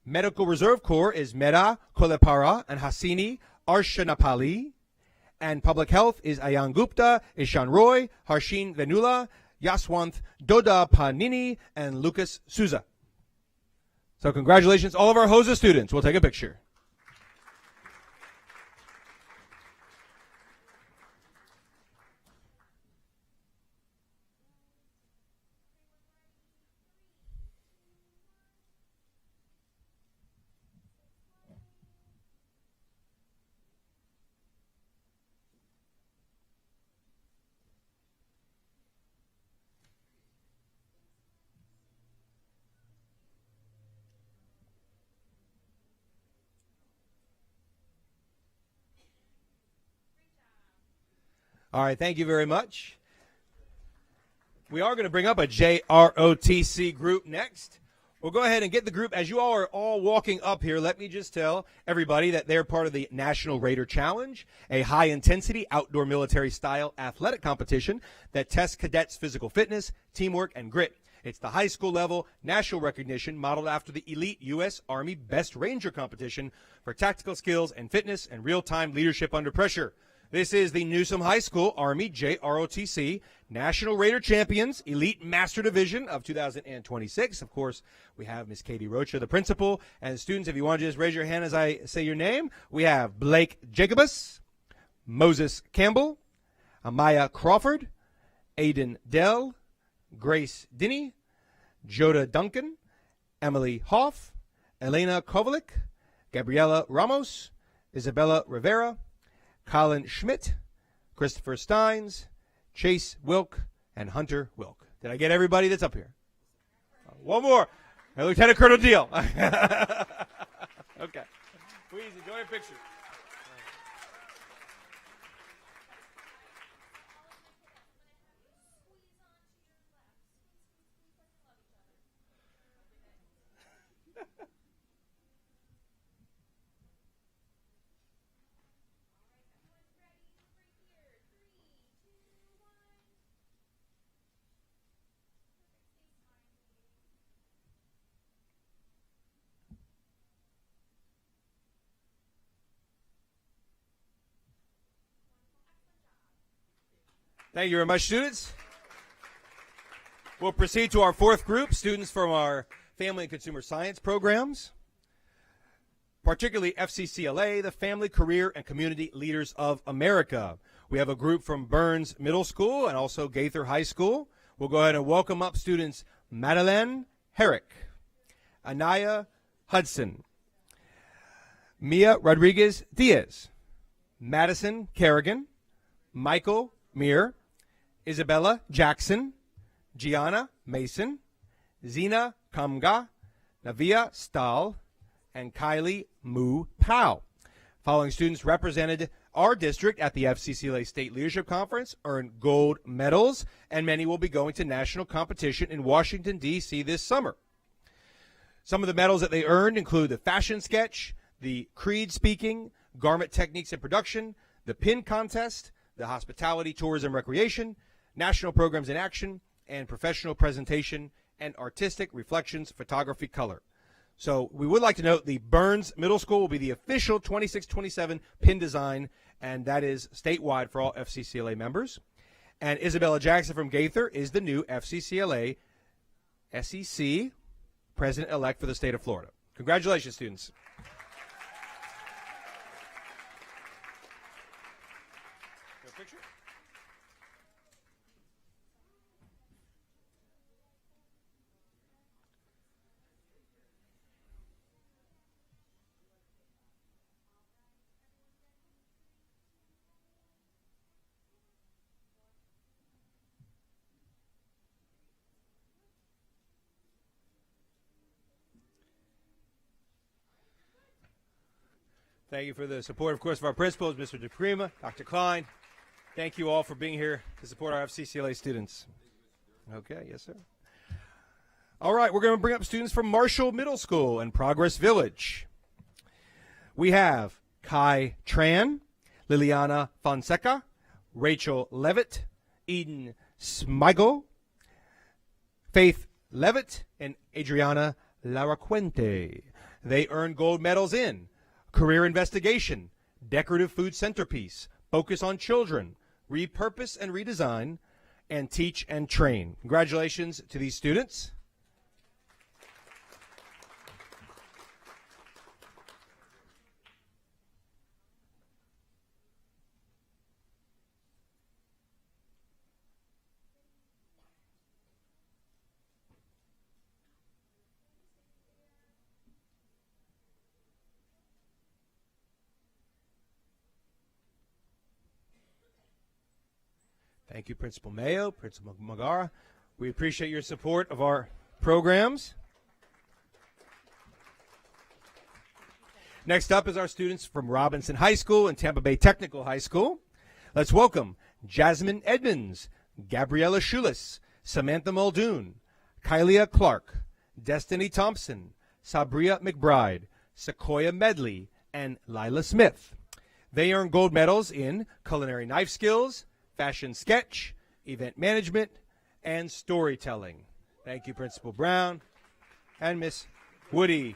Medical Reserve Corps is Mera Kolepara and Hasini Arshanapali. And Public Health is Ayan Gupta, Ishan Roy, Harshin Venula, Yaswanth Doda Panini, and Lucas Souza. So congratulations, all of our HOSA students. We'll take a picture. All right, thank you very much. We are going to bring up a JROTC group next. We'll go ahead and get the group. As you all are all walking up here, let me just tell everybody that they're part of the National Raider Challenge, a high-intensity outdoor military-style athletic competition that tests cadets' physical fitness, teamwork, and grit. It's the high school level national recognition modeled after the elite U.S. Army Best Ranger competition for tactical skills and fitness and real-time leadership under pressure. This is the Newsom High School Army JROTC National Raider Champions Elite Master Division of 2026. Of course, we have Miss Katie Rocha, the principal, and students. If you want to just raise your hand as I say your name, we have Blake Jacobus, Moses Campbell, Amaya Crawford, Aiden Dell, Grace Dinney, Joda Duncan, Emily Hoff, Elena Kovalik, Gabriela Ramos, Isabella Rivera, Colin Schmidt, Christopher Steins, Chase Wilk, and Hunter Wilk. Did I get everybody that's up here? One more. And Lieutenant Colonel Deal. Okay. Please enjoy a picture. Thank you very much, students. We'll proceed to our fourth group, students from our Family and Consumer Science programs, particularly FCCLA, the Family, Career, and Community Leaders of America. We have a group from Burns Middle School and also Gaither High School. We'll go ahead and welcome up students Madeleine Herrick, Anaya Hudson, Mia Rodriguez Diaz, Madison Kerrigan, Michael Meir, Isabella Jackson, Gianna Mason, Zina Kamga, Navia Stahl, and Kylie Mu Powell. Following students represented our district at the FCCLA State Leadership Conference, earned gold medals, and many will be going to national competition in Washington, D.C. this summer. Some of the medals that they earned include the fashion sketch, the creed speaking, garment techniques and production, the pin contest, the hospitality, tourism, recreation, national programs in action, and professional presentation and artistic reflections, photography, color. So we would like to note the Burns Middle School will be the official 26-27 pin design, and that is statewide for all FCCLA members. And Isabella Jackson from Gaither is the new FCCLA SEC president-elect for the state of Florida. Congratulations, students. Thank you for the support, of course, of our principals, Mr. DePrima, Dr. Klein. Thank you all for being here to support our FCCLA students. Okay, yes, sir. All right, we're going to bring up students from Marshall Middle School and Progress Village. We have Kai Tran, Liliana Fonseca, Rachel Levitt, Eden Smigel, Faith Levitt, and Adriana Laracuente. They earned gold medals in career investigation, decorative food centerpiece, focus on children, repurpose and redesign, and teach and train. Congratulations to these students. Thank you, Principal Mayo, Principal Magara. We appreciate your support of our programs. Next up is our students from Robinson High School and Tampa Bay Technical High School. Let's welcome Jasmine Edmonds, Gabriella Schulis, Samantha Muldoon, Kylia Clark, Destiny Thompson, Sabria McBride, Sequoia Medley, and Lila Smith. They earned gold medals in culinary knife skills, fashion sketch, event management, and storytelling. Thank you, Principal Brown and Miss Woody.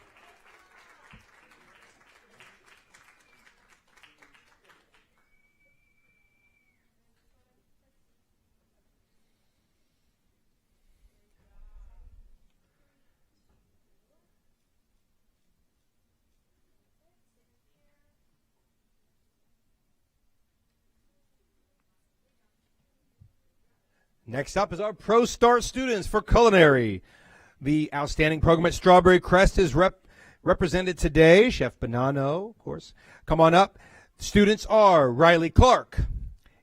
Next up is our Pro Start students for culinary. The outstanding program at Strawberry Crest is represented today. Chef Bonanno, of course. Come on up. Students are Riley Clark,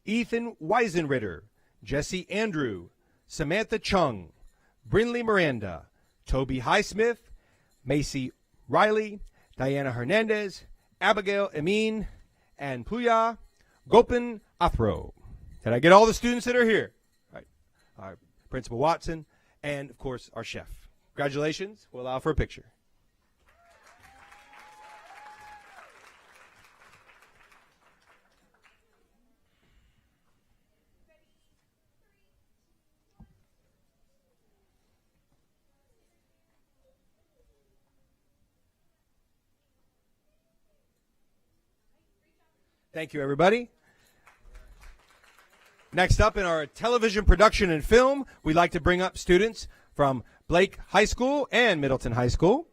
Ethan Weisenritter, Jesse Andrew, Samantha Chung, Brinley Miranda, Toby Highsmith, Macy Riley, Diana Hernandez, Abigail Amin, and Puya Gopin Athro. Did I get all the students that are here? Our Principal Watson, and, of course, our chef. Congratulations. We'll allow for a picture. Thank you, everybody. Next up in our television production and film, we'd like to bring up students from Blake High School and Middleton High School.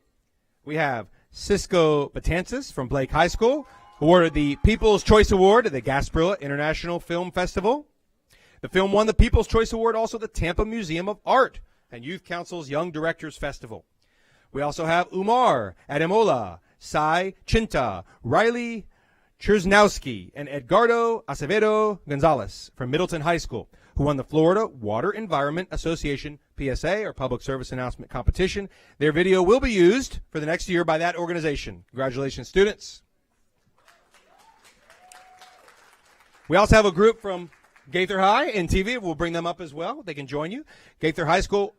We have Cisco Betances from Blake High School, awarded the People's Choice Award at the Gasparilla International Film Festival. The film won the People's Choice Award, also the Tampa Museum of Art and Youth Council's Young Directors Festival. We also have Umar Ademola, Sai Chinta, Riley Chersnowski, and Edgardo Acevedo Gonzalez from Middleton High School, who won the Florida Water Environment Association PSA, or Public Service Announcement Competition. Their video will be used for the next year by that organization. Congratulations, students. We also have a group from Gaither High and TV. We'll bring them up as well. They can join you. Gaither High School,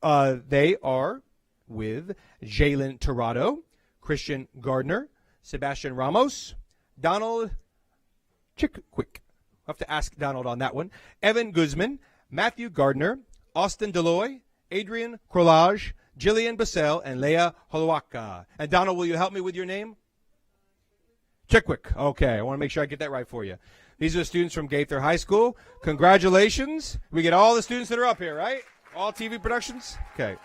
they are with Jalen Tirado, Christian Gardner, Sebastian Ramos, Donald Chickwick. I'll have to ask Donald on that one. Evan Guzman, Matthew Gardner, Austin Deloy, Adrian Crolage, Jillian Bassell, and Leah Holowaka. And Donald, will you help me with your name? Chickwick. Okay, I want to make sure I get that right for you. These are the students from Gaither High School. Congratulations. We get all the students that are up here, right? All TV productions? Okay.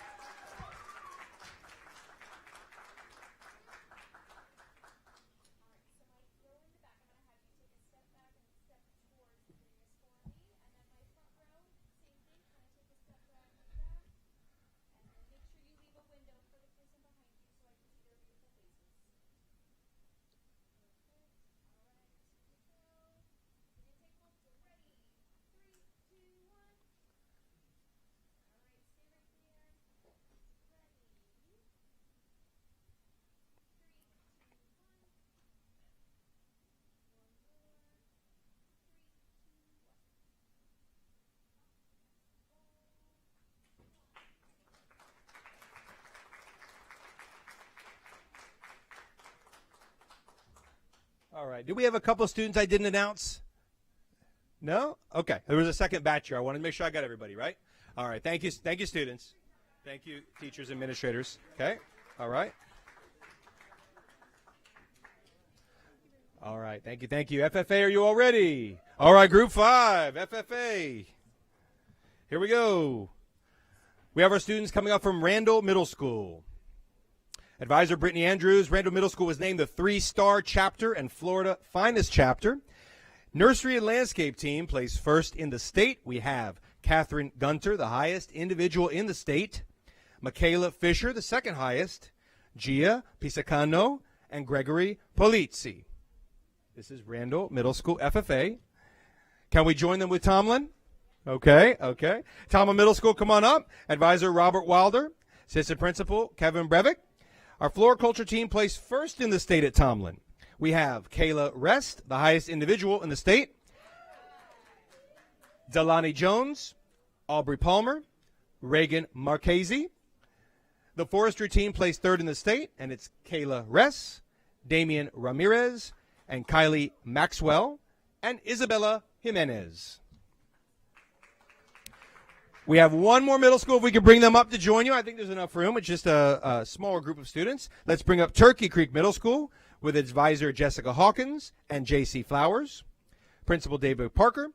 All right. Do we have a couple of students I didn't announce? No? Okay. There was a second batch here. I wanted to make sure I got everybody, right? All right. Thank you. Thank you, students. Thank you, teachers, administrators. Okay. All right. All right. Thank you. Thank you. FFA, are you all ready? All right. Group 5, FFA. Here we go. We have our students coming up from Randall Middle School. Advisor Brittany Andrews, Randall Middle School was named the 3-star chapter and Florida Finest chapter. Nursery and landscape team placed first in the state. We have Catherine Gunter, the highest individual in the state. Michaela Fisher, the second highest. Gia Pisacano and Gregory Polizzi. This is Randall Middle School FFA. Can we join them with Tomlin? Okay. Tomlin Middle School, come on up. Advisor Robert Wilder. Assistant Principal Kevin Brevick. Our floriculture team placed first in the state at Tomlin. We have Kayla Rest, the highest individual in the state. Delani Jones, Aubrey Palmer, Reagan Marchese. The forestry team placed third in the state, and it's Kayla Rest, Damian Ramirez, and Kylie Maxwell, and Isabella Jimenez. We have one more middle school. If we could bring them up to join you, I think there's enough room. It's just a smaller group of students. Let's bring up Turkey Creek Middle School with advisor Jessica Hawkins and J.C. Flowers. Principal David Parker.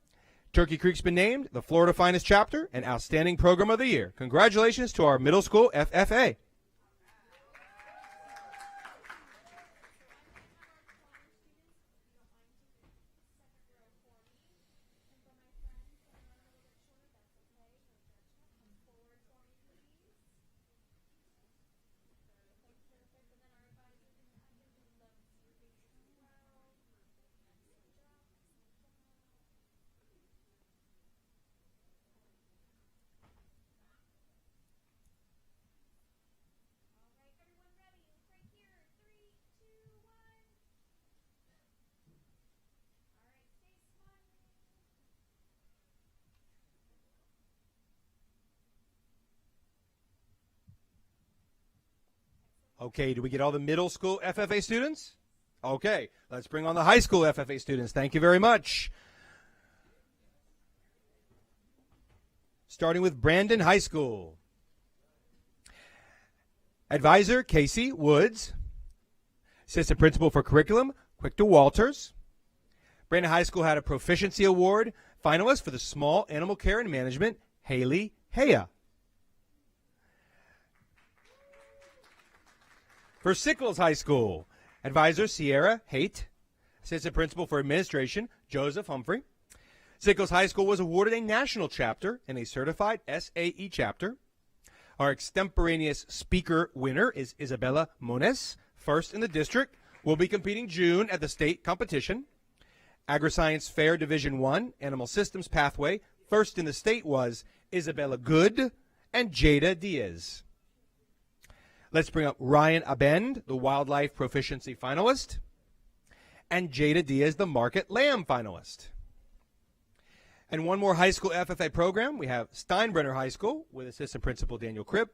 Turkey Creek's been named the Florida Finest Chapter and Outstanding Program of the Year. Congratulations to our middle school FFA. Okay, do we get all the middle school FFA students? Okay, let's bring on the high school FFA students. Thank you very much. Starting with Brandon High School. Advisor Casey Woods. Assistant Principal for Curriculum, Quicta Walters. Brandon High School had a Proficiency Award finalist for the Small Animal Care and Management, Haley Haya. For Sickles High School, Advisor Sierra Haight. Assistant Principal for Administration, Joseph Humphrey. Sickles High School was awarded a national chapter and a certified SAE chapter. Our extemporaneous speaker winner is Isabella Moniz, first in the district. Will be competing June at the state competition. AgriScience Fair Division 1, Animal Systems Pathway, first in the state was Isabella Good and Jada Diaz. Let's bring up Ryan Abend, the Wildlife Proficiency finalist, and Jada Diaz, the Market Lamb finalist. And one more high school FFA program. We have Steinbrenner High School with Assistant Principal Daniel Cribb,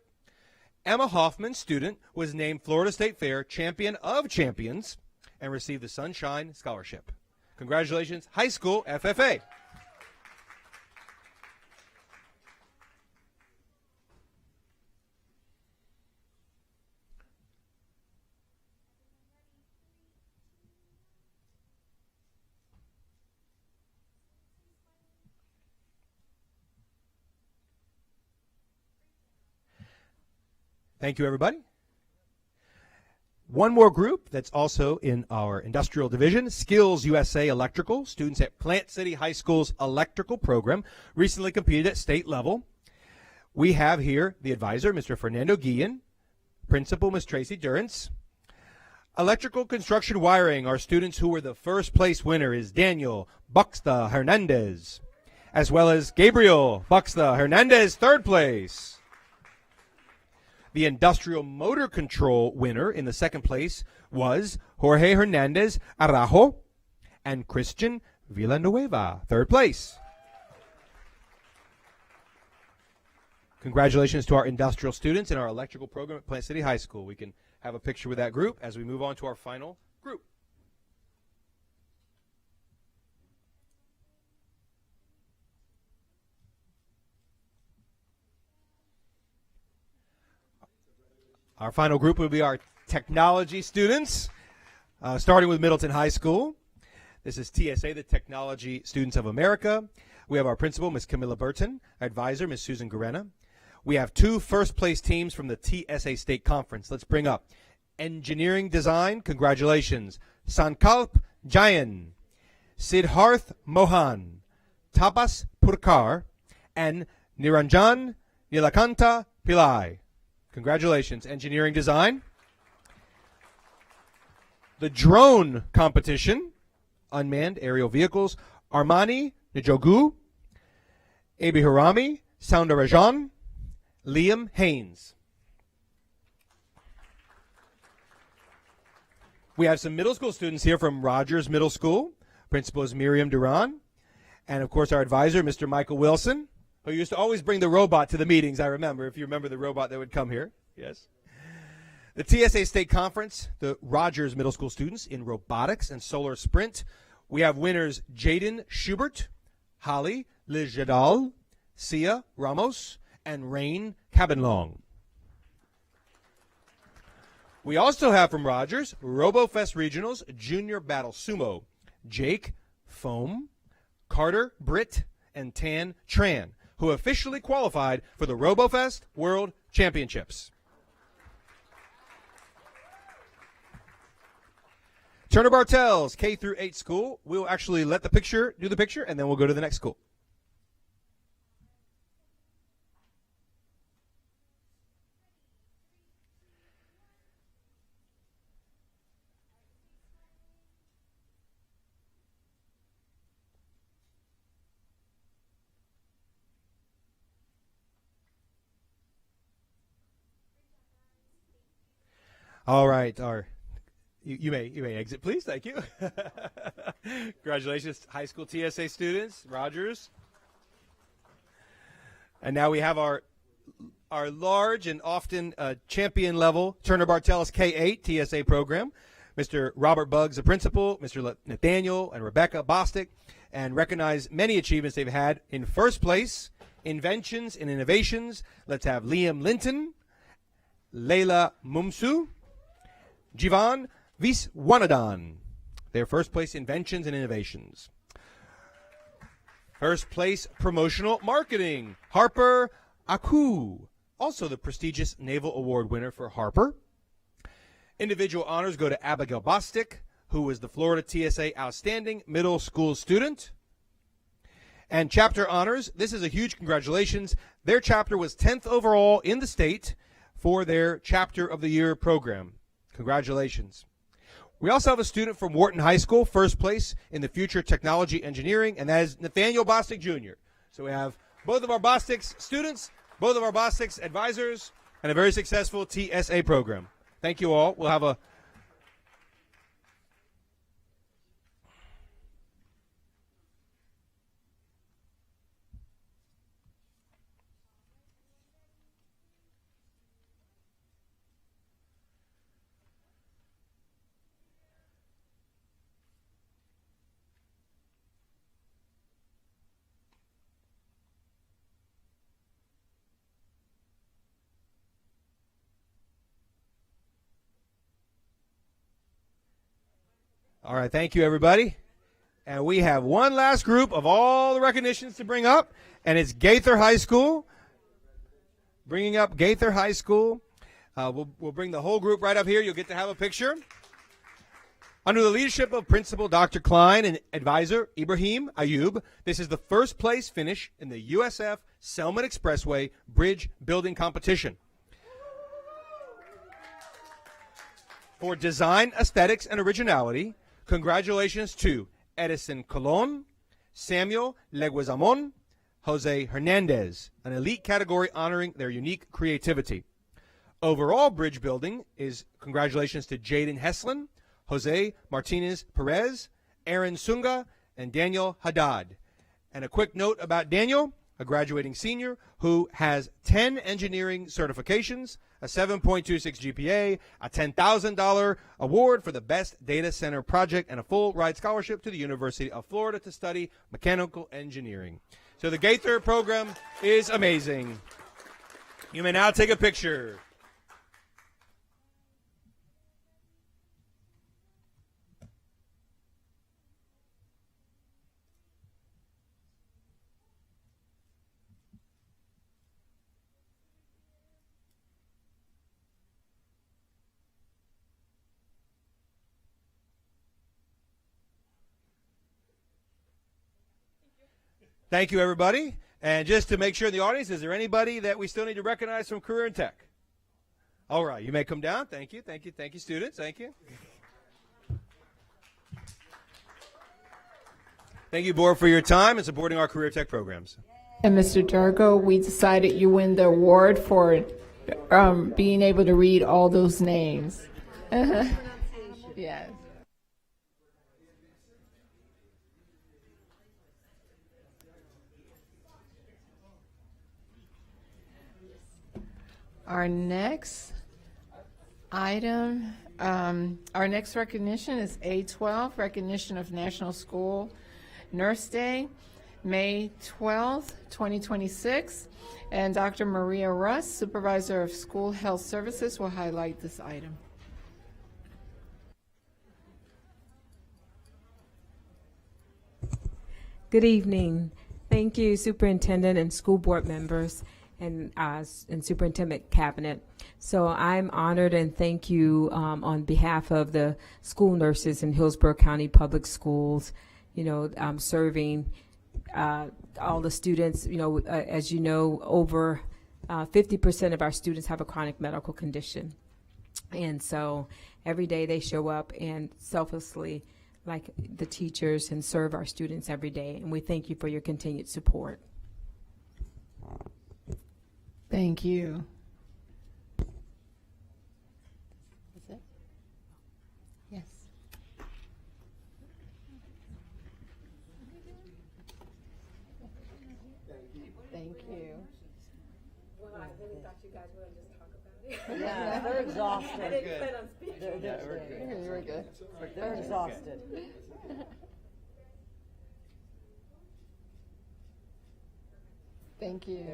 Emma Hoffman, student, was named Florida State Fair Champion of Champions and received the Sunshine Scholarship. Congratulations, high school FFA. Thank you, everybody. One more group that's also in our industrial division, Skills USA Electrical. Students at Plant City High School's electrical program recently competed at state level. We have here the advisor, Mr. Fernando Guillen, principal, Ms. Tracy Durance. Electrical construction wiring, our students who were the first place winner is Daniel Buxta Hernandez, as well as Gabriel Buxta Hernandez, third place. The industrial motor control winner in the second place was Jorge Hernandez Arajo and Christian Villanueva, third place. Congratulations to our industrial students in our electrical program at Plant City High School. We can have a picture with that group as we move on to our final group. Our final group will be our technology students, starting with Middleton High School. This is TSA, the Technology Students of America. We have our principal, Ms. Camilla Burton, our advisor, Ms. Susan Guarena. We have two first-place teams from the TSA State Conference. Let's bring up Engineering Design. Congratulations. Sankalp Jayan, Siddharth Mohan, Tapas Purkar, and Niranjan Nilakanta Pillai. Congratulations, Engineering Design. The drone competition, unmanned aerial vehicles, Armani Njogu, Abhiharami Soundarajan, Liam Haynes. We have some middle school students here from Rogers Middle School. Principal is Miriam Duran. And, of course, our advisor, Mr. Michael Wilson, who used to always bring the robot to the meetings, I remember, if you remember the robot that would come here. Yes. The TSA State Conference, the Rogers Middle School students in robotics and solar sprint. We have winners Jaden Schubert, Holly Lijadal, Sia Ramos, and Rain Cabinlong. We also have from Rogers, RoboFest Regionals, Junior Battle Sumo, Jake Foam, Carter Britt, and Tan Tran, who officially qualified for the RoboFest World Championships. Turner Bartels, K through 8 school. We'll actually let the picture do the picture, and then we'll go to the next school. All right, you may exit, please. Thank you. Congratulations, high school TSA students, Rogers. And now we have our large and often champion level Turner Bartels K8 TSA program. Mr. Robert Buggs, the principal, Mr. Nathaniel and Rebecca Bostic, and recognize many achievements they've had. In first place, inventions and innovations. Let's have Liam Linton, Leila Mumsu, Jivan Viswanadan. Their first place inventions and innovations. First place promotional marketing, Harper Aku. Also the prestigious Naval Award winner for Harper. Individual honors go to Abigail Bostic, who was the Florida TSA Outstanding Middle School Student. And chapter honors, this is a huge congratulations. Their chapter was 10th overall in the state for their Chapter of the Year program. Congratulations. We also have a student from Wharton High School, first place in the Future Technology Engineering, and that is Nathaniel Bostic Jr. So we have both of our Bostics students, both of our Bostics advisors, and a very successful TSA program. Thank you all. We'll have a All right, thank you, everybody. And we have one last group of all the recognitions to bring up, and it's Gaither High School. Bringing up Gaither High School. We'll bring the whole group right up here. You'll get to have a picture. Under the leadership of Principal Dr. Klein and Advisor Ibrahim Ayub, this is the first place finish in the USF Selman Expressway Bridge Building Competition. For design, aesthetics, and originality, congratulations to Edison Colon, Samuel Leguizamon, Jose Hernandez, an elite category honoring their unique creativity. Overall bridge building is congratulations to Jaden Heslin, Jose Martinez Perez, Aaron Sunga, and Daniel Haddad. And a quick note about Daniel, a graduating senior who has 10 engineering certifications, a 7.26 GPA, a $10,000 award for the best data center project, and a full ride scholarship to the University of Florida to study mechanical engineering. So the Gaither program is amazing. You may now take a picture. Thank you, everybody. And just to make sure in the audience, is there anybody that we still need to recognize from Career and Tech? All right, you may come down. Thank you, thank you, thank you, students. Thank you. Thank you, board, for your time and supporting our Career Tech programs. And Mr. Durgo, we decided you win the award for being able to read all those names. Yes. Our next item, our next recognition is A12, recognition of National School Nurse Day, May 12th, 2026. And Dr. Maria Russ, Supervisor of School Health Services, will highlight this item. Good evening. Thank you, Superintendent and school board members and Superintendent Cabinet. So I'm honored and thank you on behalf of the school nurses in Hillsborough County Public Schools, serving all the students. As you know, over 50% of our students have a chronic medical condition. And so every day they show up and selflessly, like the teachers, and serve our students every day. And we thank you for your continued support. Thank you. That's it? Yes. Thank you. Well, I really thought you guys would have just talked about it. Yeah, they're exhausted. I didn't plan on speaking. We're good. They're exhausted. Thank you.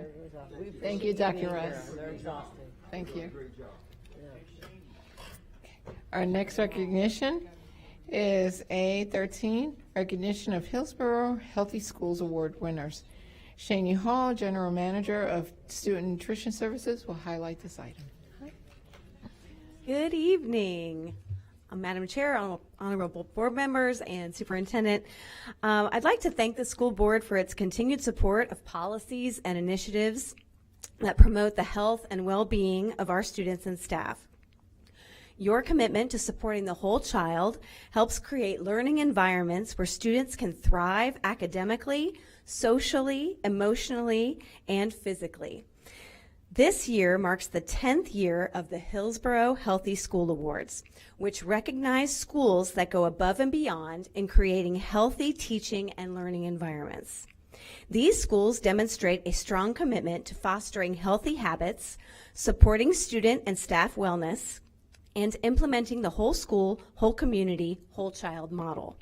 Thank you, Dr. Russ. They're exhausted. Thank you. Our next recognition is A13, recognition of Hillsborough Healthy Schools Award winners. Shani Hall, General Manager of Student Nutrition Services, will highlight this item. Good evening, Madam Chair, honorable board members, and Superintendent. I'd like to thank the school board for its continued support of policies and initiatives that promote the health and well-being of our students and staff. Your commitment to supporting the whole child helps create learning environments where students can thrive academically, socially, emotionally, and physically. This year marks the 10th year of the Hillsborough Healthy School Awards, which recognize schools that go above and beyond in creating healthy teaching and learning environments. These schools demonstrate a strong commitment to fostering healthy habits, supporting student and staff wellness, and implementing the whole school, whole community, whole child model.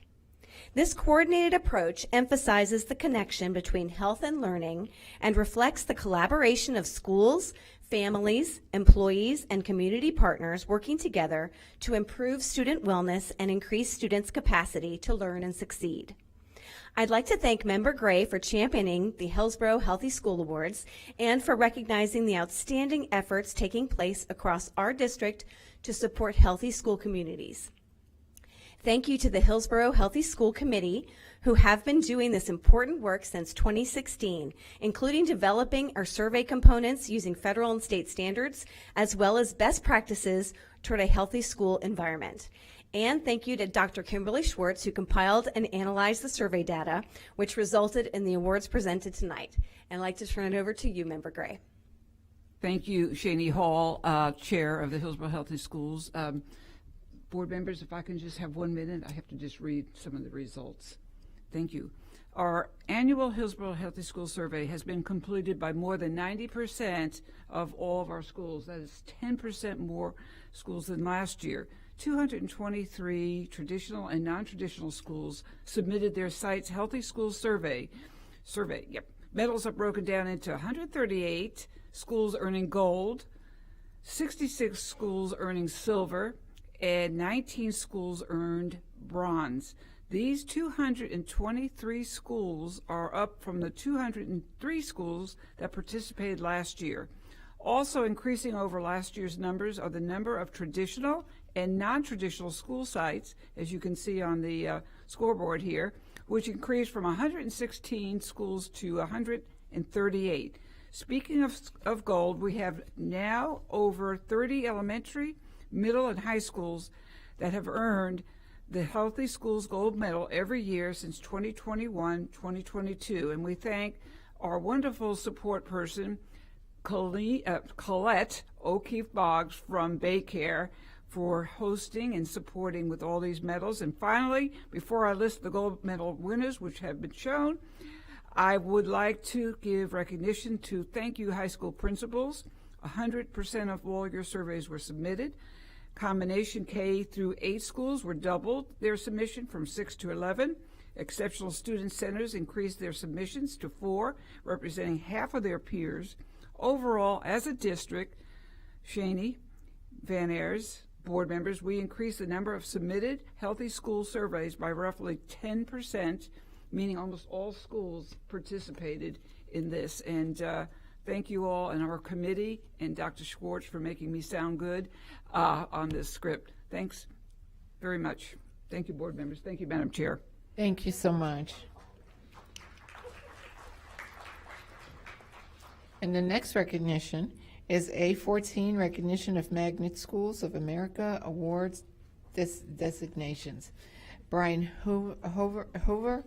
This coordinated approach emphasizes the connection between health and learning and reflects the collaboration of schools, families, employees, and community partners working together to improve student wellness and increase students' capacity to learn and succeed. I'd like to thank Member Gray for championing the Hillsborough Healthy School Awards and for recognizing the outstanding efforts taking place across our district to support healthy school communities. Thank you to the Hillsborough Healthy School Committee, who have been doing this important work since 2016, including developing our survey components using federal and state standards, as well as best practices toward a healthy school environment. And thank you to Dr. Kimberly Schwartz, who compiled and analyzed the survey data, which resulted in the awards presented tonight. And I'd like to turn it over to you, Member Gray. Thank you, Shani Hall, Chair of the Hillsborough Healthy Schools. Board members, if I can just have 1 minute, I have to just read some of the results. Thank you. Our annual Hillsborough Healthy School Survey has been completed by more than 90% of all of our schools. That is 10% more schools than last year. 223 traditional and non-traditional schools submitted their site's Healthy Schools Survey. Medals are broken down into 138 schools earning gold, 66 schools earning silver, and 19 schools earned bronze. These 223 schools are up from the 203 schools that participated last year. Also increasing over last year's numbers are the number of traditional and non-traditional school sites, as you can see on the scoreboard here, which increased from 116 schools to 138. Speaking of gold, we have now over 30 elementary, middle, and high schools that have earned the Healthy Schools Gold Medal every year since 2021-2022. And we thank our wonderful support person, Colette O'Keefe Boggs from Baycare, for hosting and supporting with all these medals. And finally, before I list the gold medal winners, which have been shown, I would like to give recognition to Thank You High School principals. 100% of all your surveys were submitted. Combination K through 8 schools were doubled their submission from 6 to 11. Exceptional Student Centers increased their submissions to 4, representing half of their peers. Overall, as a district, Shani, Van Ayers, board members, we increased the number of submitted healthy school surveys by roughly 10%, meaning almost all schools participated in this. And thank you all and our committee and Dr. Schwartz for making me sound good on this script. Thanks very much. Thank you, board members. Thank you, Madam Chair. Thank you so much. And the next recognition is A14, Recognition of Magnet Schools of America Awards Designations. Brian Hoover,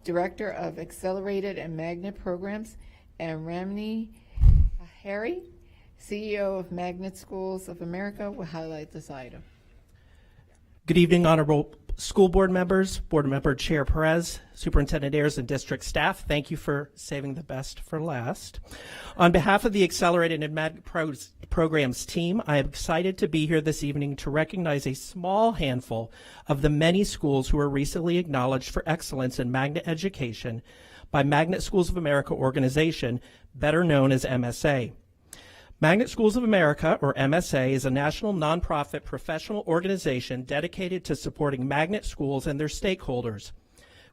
Director of Accelerated and Magnet Programs, and Ramni Harry, CEO of Magnet Schools of America, will highlight this item. Good evening, honorable school board members, Board Member Chair Perez, Superintendent Ayers, and district staff. Thank you for saving the best for last. On behalf of the Accelerated and Magnet Programs team, I am excited to be here this evening to recognize a small handful of the many schools who were recently acknowledged for excellence in magnet education by Magnet Schools of America organization, better known as MSA. Magnet Schools of America, or MSA, is a national nonprofit professional organization dedicated to supporting magnet schools and their stakeholders,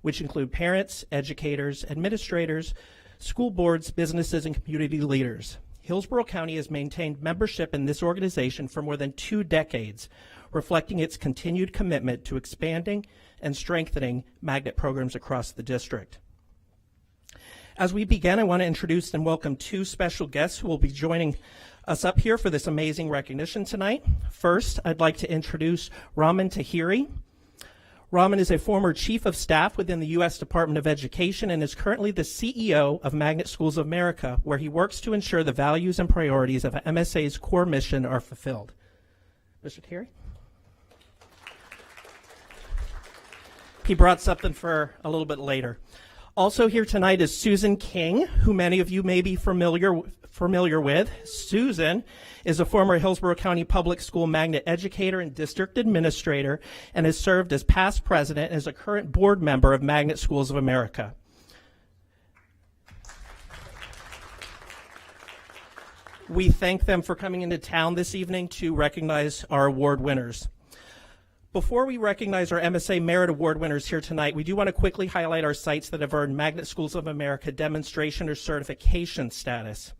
which include parents, educators, administrators, school boards, businesses, and community leaders. Hillsborough County has maintained membership in this organization for more than 2 decades, reflecting its continued commitment to expanding and strengthening magnet programs across the district. As we begin, I want to introduce and welcome 2 special guests who will be joining us up here for this amazing recognition tonight. First, I'd like to introduce Raman Tahiri. Raman is a former chief of staff within the U.S. Department of Education and is currently the CEO of Magnet Schools of America, where he works to ensure the values and priorities of MSA's core mission are fulfilled. Mr. Tahiri? He brought something for a little bit later. Also here tonight is Susan King, who many of you may be familiar with. Susan is a former Hillsborough County Public School magnet educator and district administrator and has served as past president and is a current board member of Magnet Schools of America. We thank them for coming into town this evening to recognize our award winners. Before we recognize our MSA Merit Award winners here tonight, we do want to quickly highlight our sites that have earned Magnet Schools of America demonstration or certification status.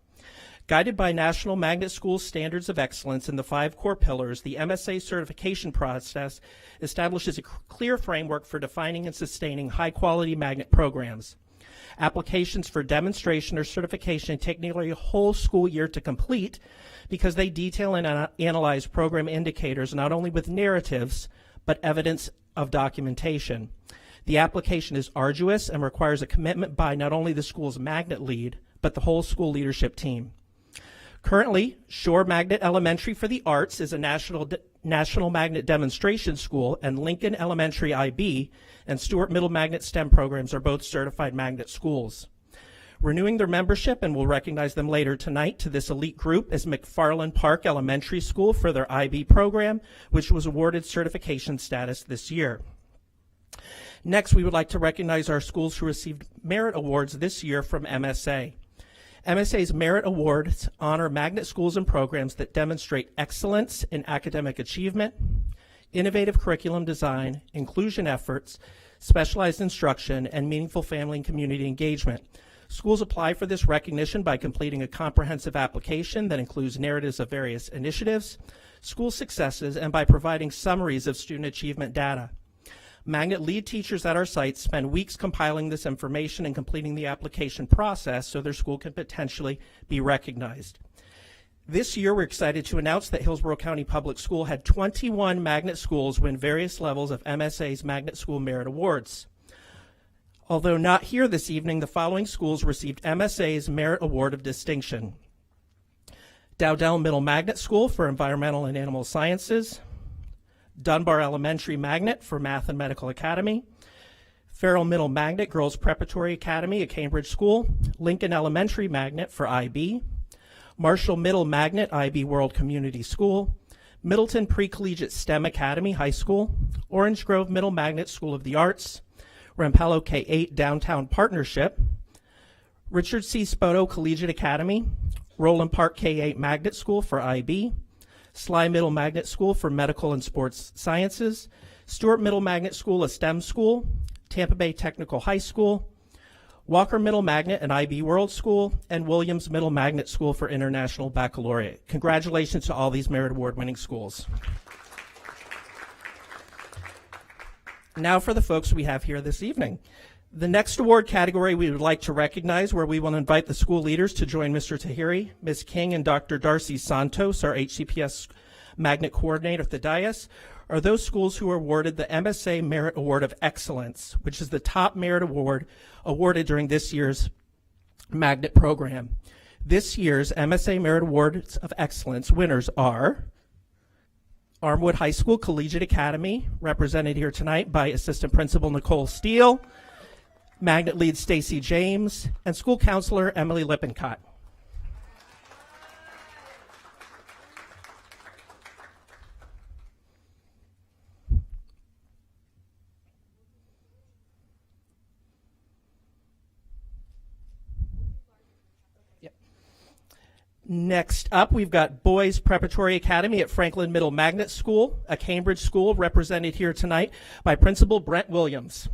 Guided by National Magnet Schools Standards of Excellence and the 5 core pillars, the MSA certification process establishes a clear framework for defining and sustaining high-quality magnet programs. Applications for demonstration or certification take nearly a whole school year to complete because they detail and analyze program indicators not only with narratives, but evidence of documentation. The application is arduous and requires a commitment by not only the school's magnet lead, but the whole school leadership team. Currently, Shore Magnet Elementary for the Arts is a National Magnet Demonstration School, and Lincoln Elementary IB and Stewart Middle Magnet STEM programs are both certified magnet schools. Renewing their membership, and we'll recognize them later tonight, to this elite group is McFarland Park Elementary School for their IB program, which was awarded certification status this year. Next, we would like to recognize our schools who received merit awards this year from MSA. MSA's Merit Awards honor magnet schools and programs that demonstrate excellence in academic achievement, innovative curriculum design, inclusion efforts, specialized instruction, and meaningful family and community engagement. Schools apply for this recognition by completing a comprehensive application that includes narratives of various initiatives, school successes, and by providing summaries of student achievement data. Magnet lead teachers at our sites spend weeks compiling this information and completing the application process so their school can potentially be recognized. This year, we're excited to announce that Hillsborough County Public School had 21 magnet schools win various levels of MSA's Magnet School Merit Awards. Although not here this evening, the following schools received MSA's Merit Award of Distinction: Dowdell Middle Magnet School for Environmental and Animal Sciences, Dunbar Elementary Magnet for Math and Medical Academy, Farrell Middle Magnet Girls Preparatory Academy at Cambridge School, Lincoln Elementary Magnet for IB, Marshall Middle Magnet IB World Community School, Middleton Pre-Collegiate STEM Academy High School, Orange Grove Middle Magnet School of the Arts, Rampello K-8 Downtown Partnership, Richard C. Spoto Collegiate Academy, Roland Park K-8 Magnet School for IB, Sly Middle Magnet School for Medical and Sports Sciences, Stewart Middle Magnet School, a STEM school, Tampa Bay Technical High School, Walker Middle Magnet and IB World School, and Williams Middle Magnet School for International Baccalaureate. Congratulations to all these Merit Award-winning schools. Now for the folks we have here this evening. The next award category we would like to recognize, where we will invite the school leaders to join Mr. Tahiri, Ms. King, and Dr. Darcy Santos, our HCPS Magnet Coordinator at the dais, are those schools who are awarded the MSA Merit Award of Excellence, which is the top merit award awarded during this year's Magnet program. This year's MSA Merit Awards of Excellence winners are Armwood High School Collegiate Academy, represented here tonight by Assistant Principal Nicole Steele, Magnet Lead Stacy James, and School Counselor Emily Lippincott. Next up, we've got Boys Preparatory Academy at Franklin Middle Magnet School, a Cambridge school, represented here tonight by Principal Brent Williams.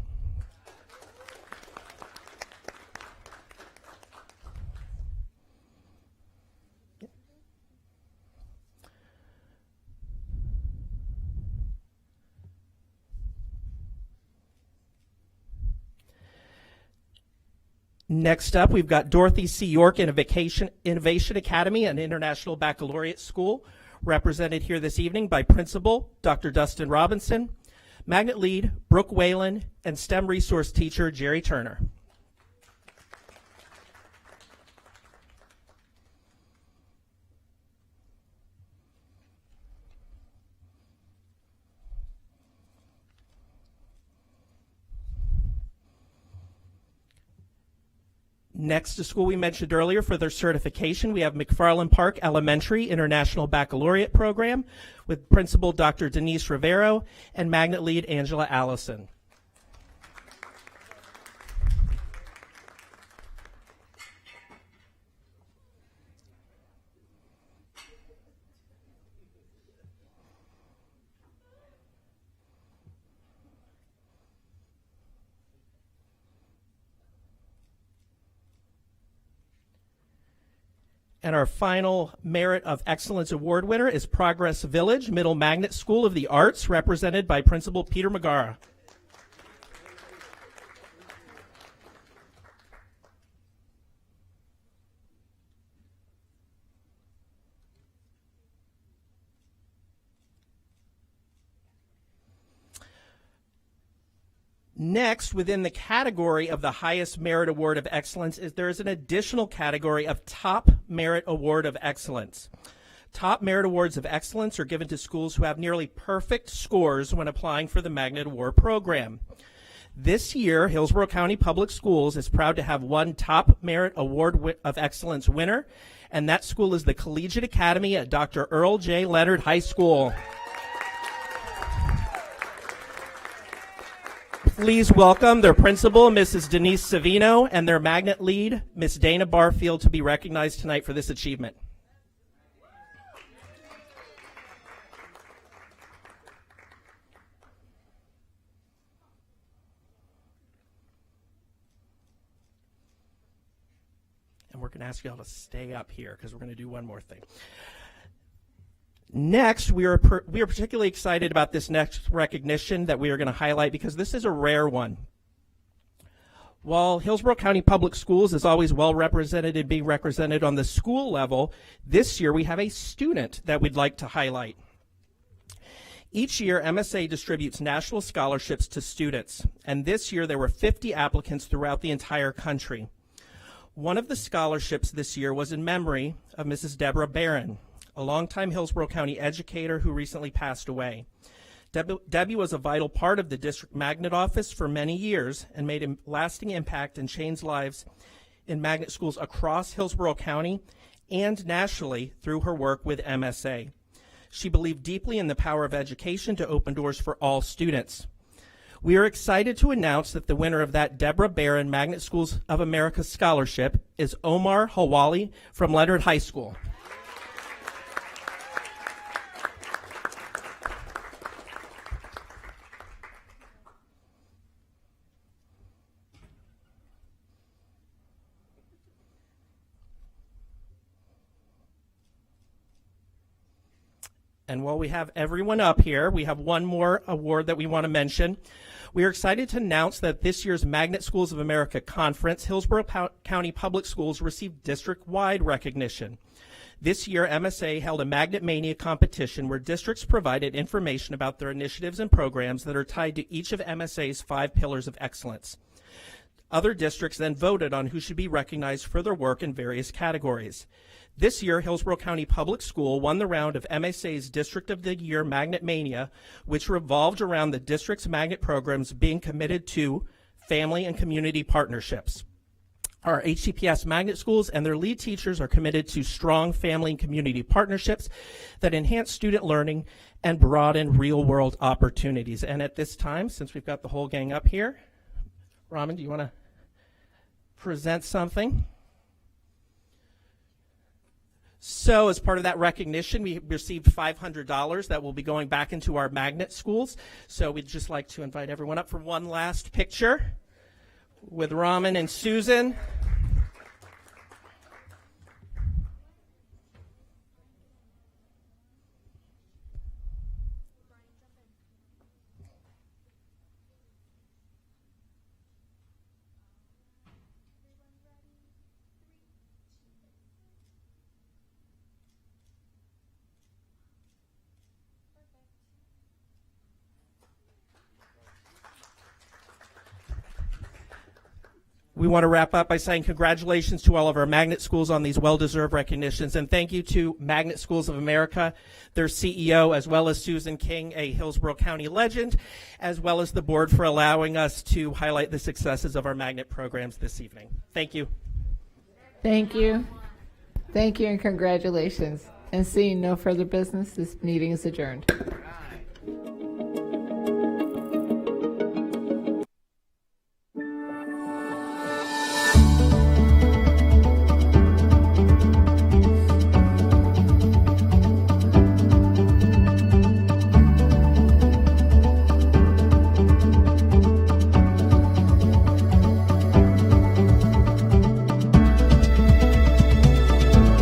Next up, we've got Dorothy C. York Innovation Academy, an International Baccalaureate School, represented here this evening by Principal Dr. Dustin Robinson, Magnet Lead Brooke Whalen, and STEM Resource Teacher Jerry Turner. Next, the school we mentioned earlier for their certification, we have McFarland Park Elementary International Baccalaureate Program with Principal Dr. Denise Rivero and Magnet Lead Angela Allison. And our final Merit of Excellence Award winner is Progress Village Middle Magnet School of the Arts, represented by Principal Peter Magara. Next, within the category of the highest merit award of excellence, there is an additional category of top merit award of excellence. Top merit awards of excellence are given to schools who have nearly perfect scores when applying for the Magnet Award program. This year, Hillsborough County Public Schools is proud to have one top merit award of excellence winner, and that school is the Collegiate Academy at Dr. Earl J. Leonard High School. Please welcome their principal, Mrs. Denise Savino, and their Magnet lead, Miss Dana Barfield, to be recognized tonight for this achievement. And we're going to ask you all to stay up here because we're going to do one more thing. Next, we are particularly excited about this next recognition that we are going to highlight because this is a rare one. While Hillsborough County Public Schools is always well represented and being represented on the school level, this year we have a student that we'd like to highlight. Each year, MSA distributes national scholarships to students, and this year there were 50 applicants throughout the entire country. One of the scholarships this year was in memory of Mrs. Deborah Barron, a longtime Hillsborough County educator who recently passed away. Debbie was a vital part of the district magnet office for many years and made a lasting impact and changed lives in magnet schools across Hillsborough County and nationally through her work with MSA. She believed deeply in the power of education to open doors for all students. We are excited to announce that the winner of that Deborah Barron Magnet Schools of America Scholarship is Omar Hawali from Leonard High School. And while we have everyone up here, we have one more award that we want to mention. We are excited to announce that this year's Magnet Schools of America Conference, Hillsborough County Public Schools received district-wide recognition. This year, MSA held a Magnet Mania competition where districts provided information about their initiatives and programs that are tied to each of MSA's 5 pillars of excellence. Other districts then voted on who should be recognized for their work in various categories. This year, Hillsborough County Public School won the round of MSA's District of the Year Magnet Mania, which revolved around the district's magnet programs being committed to family and community partnerships. Our HCPS magnet schools and their lead teachers are committed to strong family and community partnerships that enhance student learning and broaden real-world opportunities. And at this time, since we've got the whole gang up here, Raman, do you want to present something? So as part of that recognition, we received $500 that will be going back into our magnet schools. So we'd just like to invite everyone up for one last picture with Raman and Susan. We want to wrap up by saying congratulations to all of our magnet schools on these well-deserved recognitions, and thank you to Magnet Schools of America, their CEO, as well as Susan King, a Hillsborough County legend, as well as the board for allowing us to highlight the successes of our magnet programs this evening. Thank you. Thank you. Thank you and congratulations. And seeing no further business, this meeting is adjourned.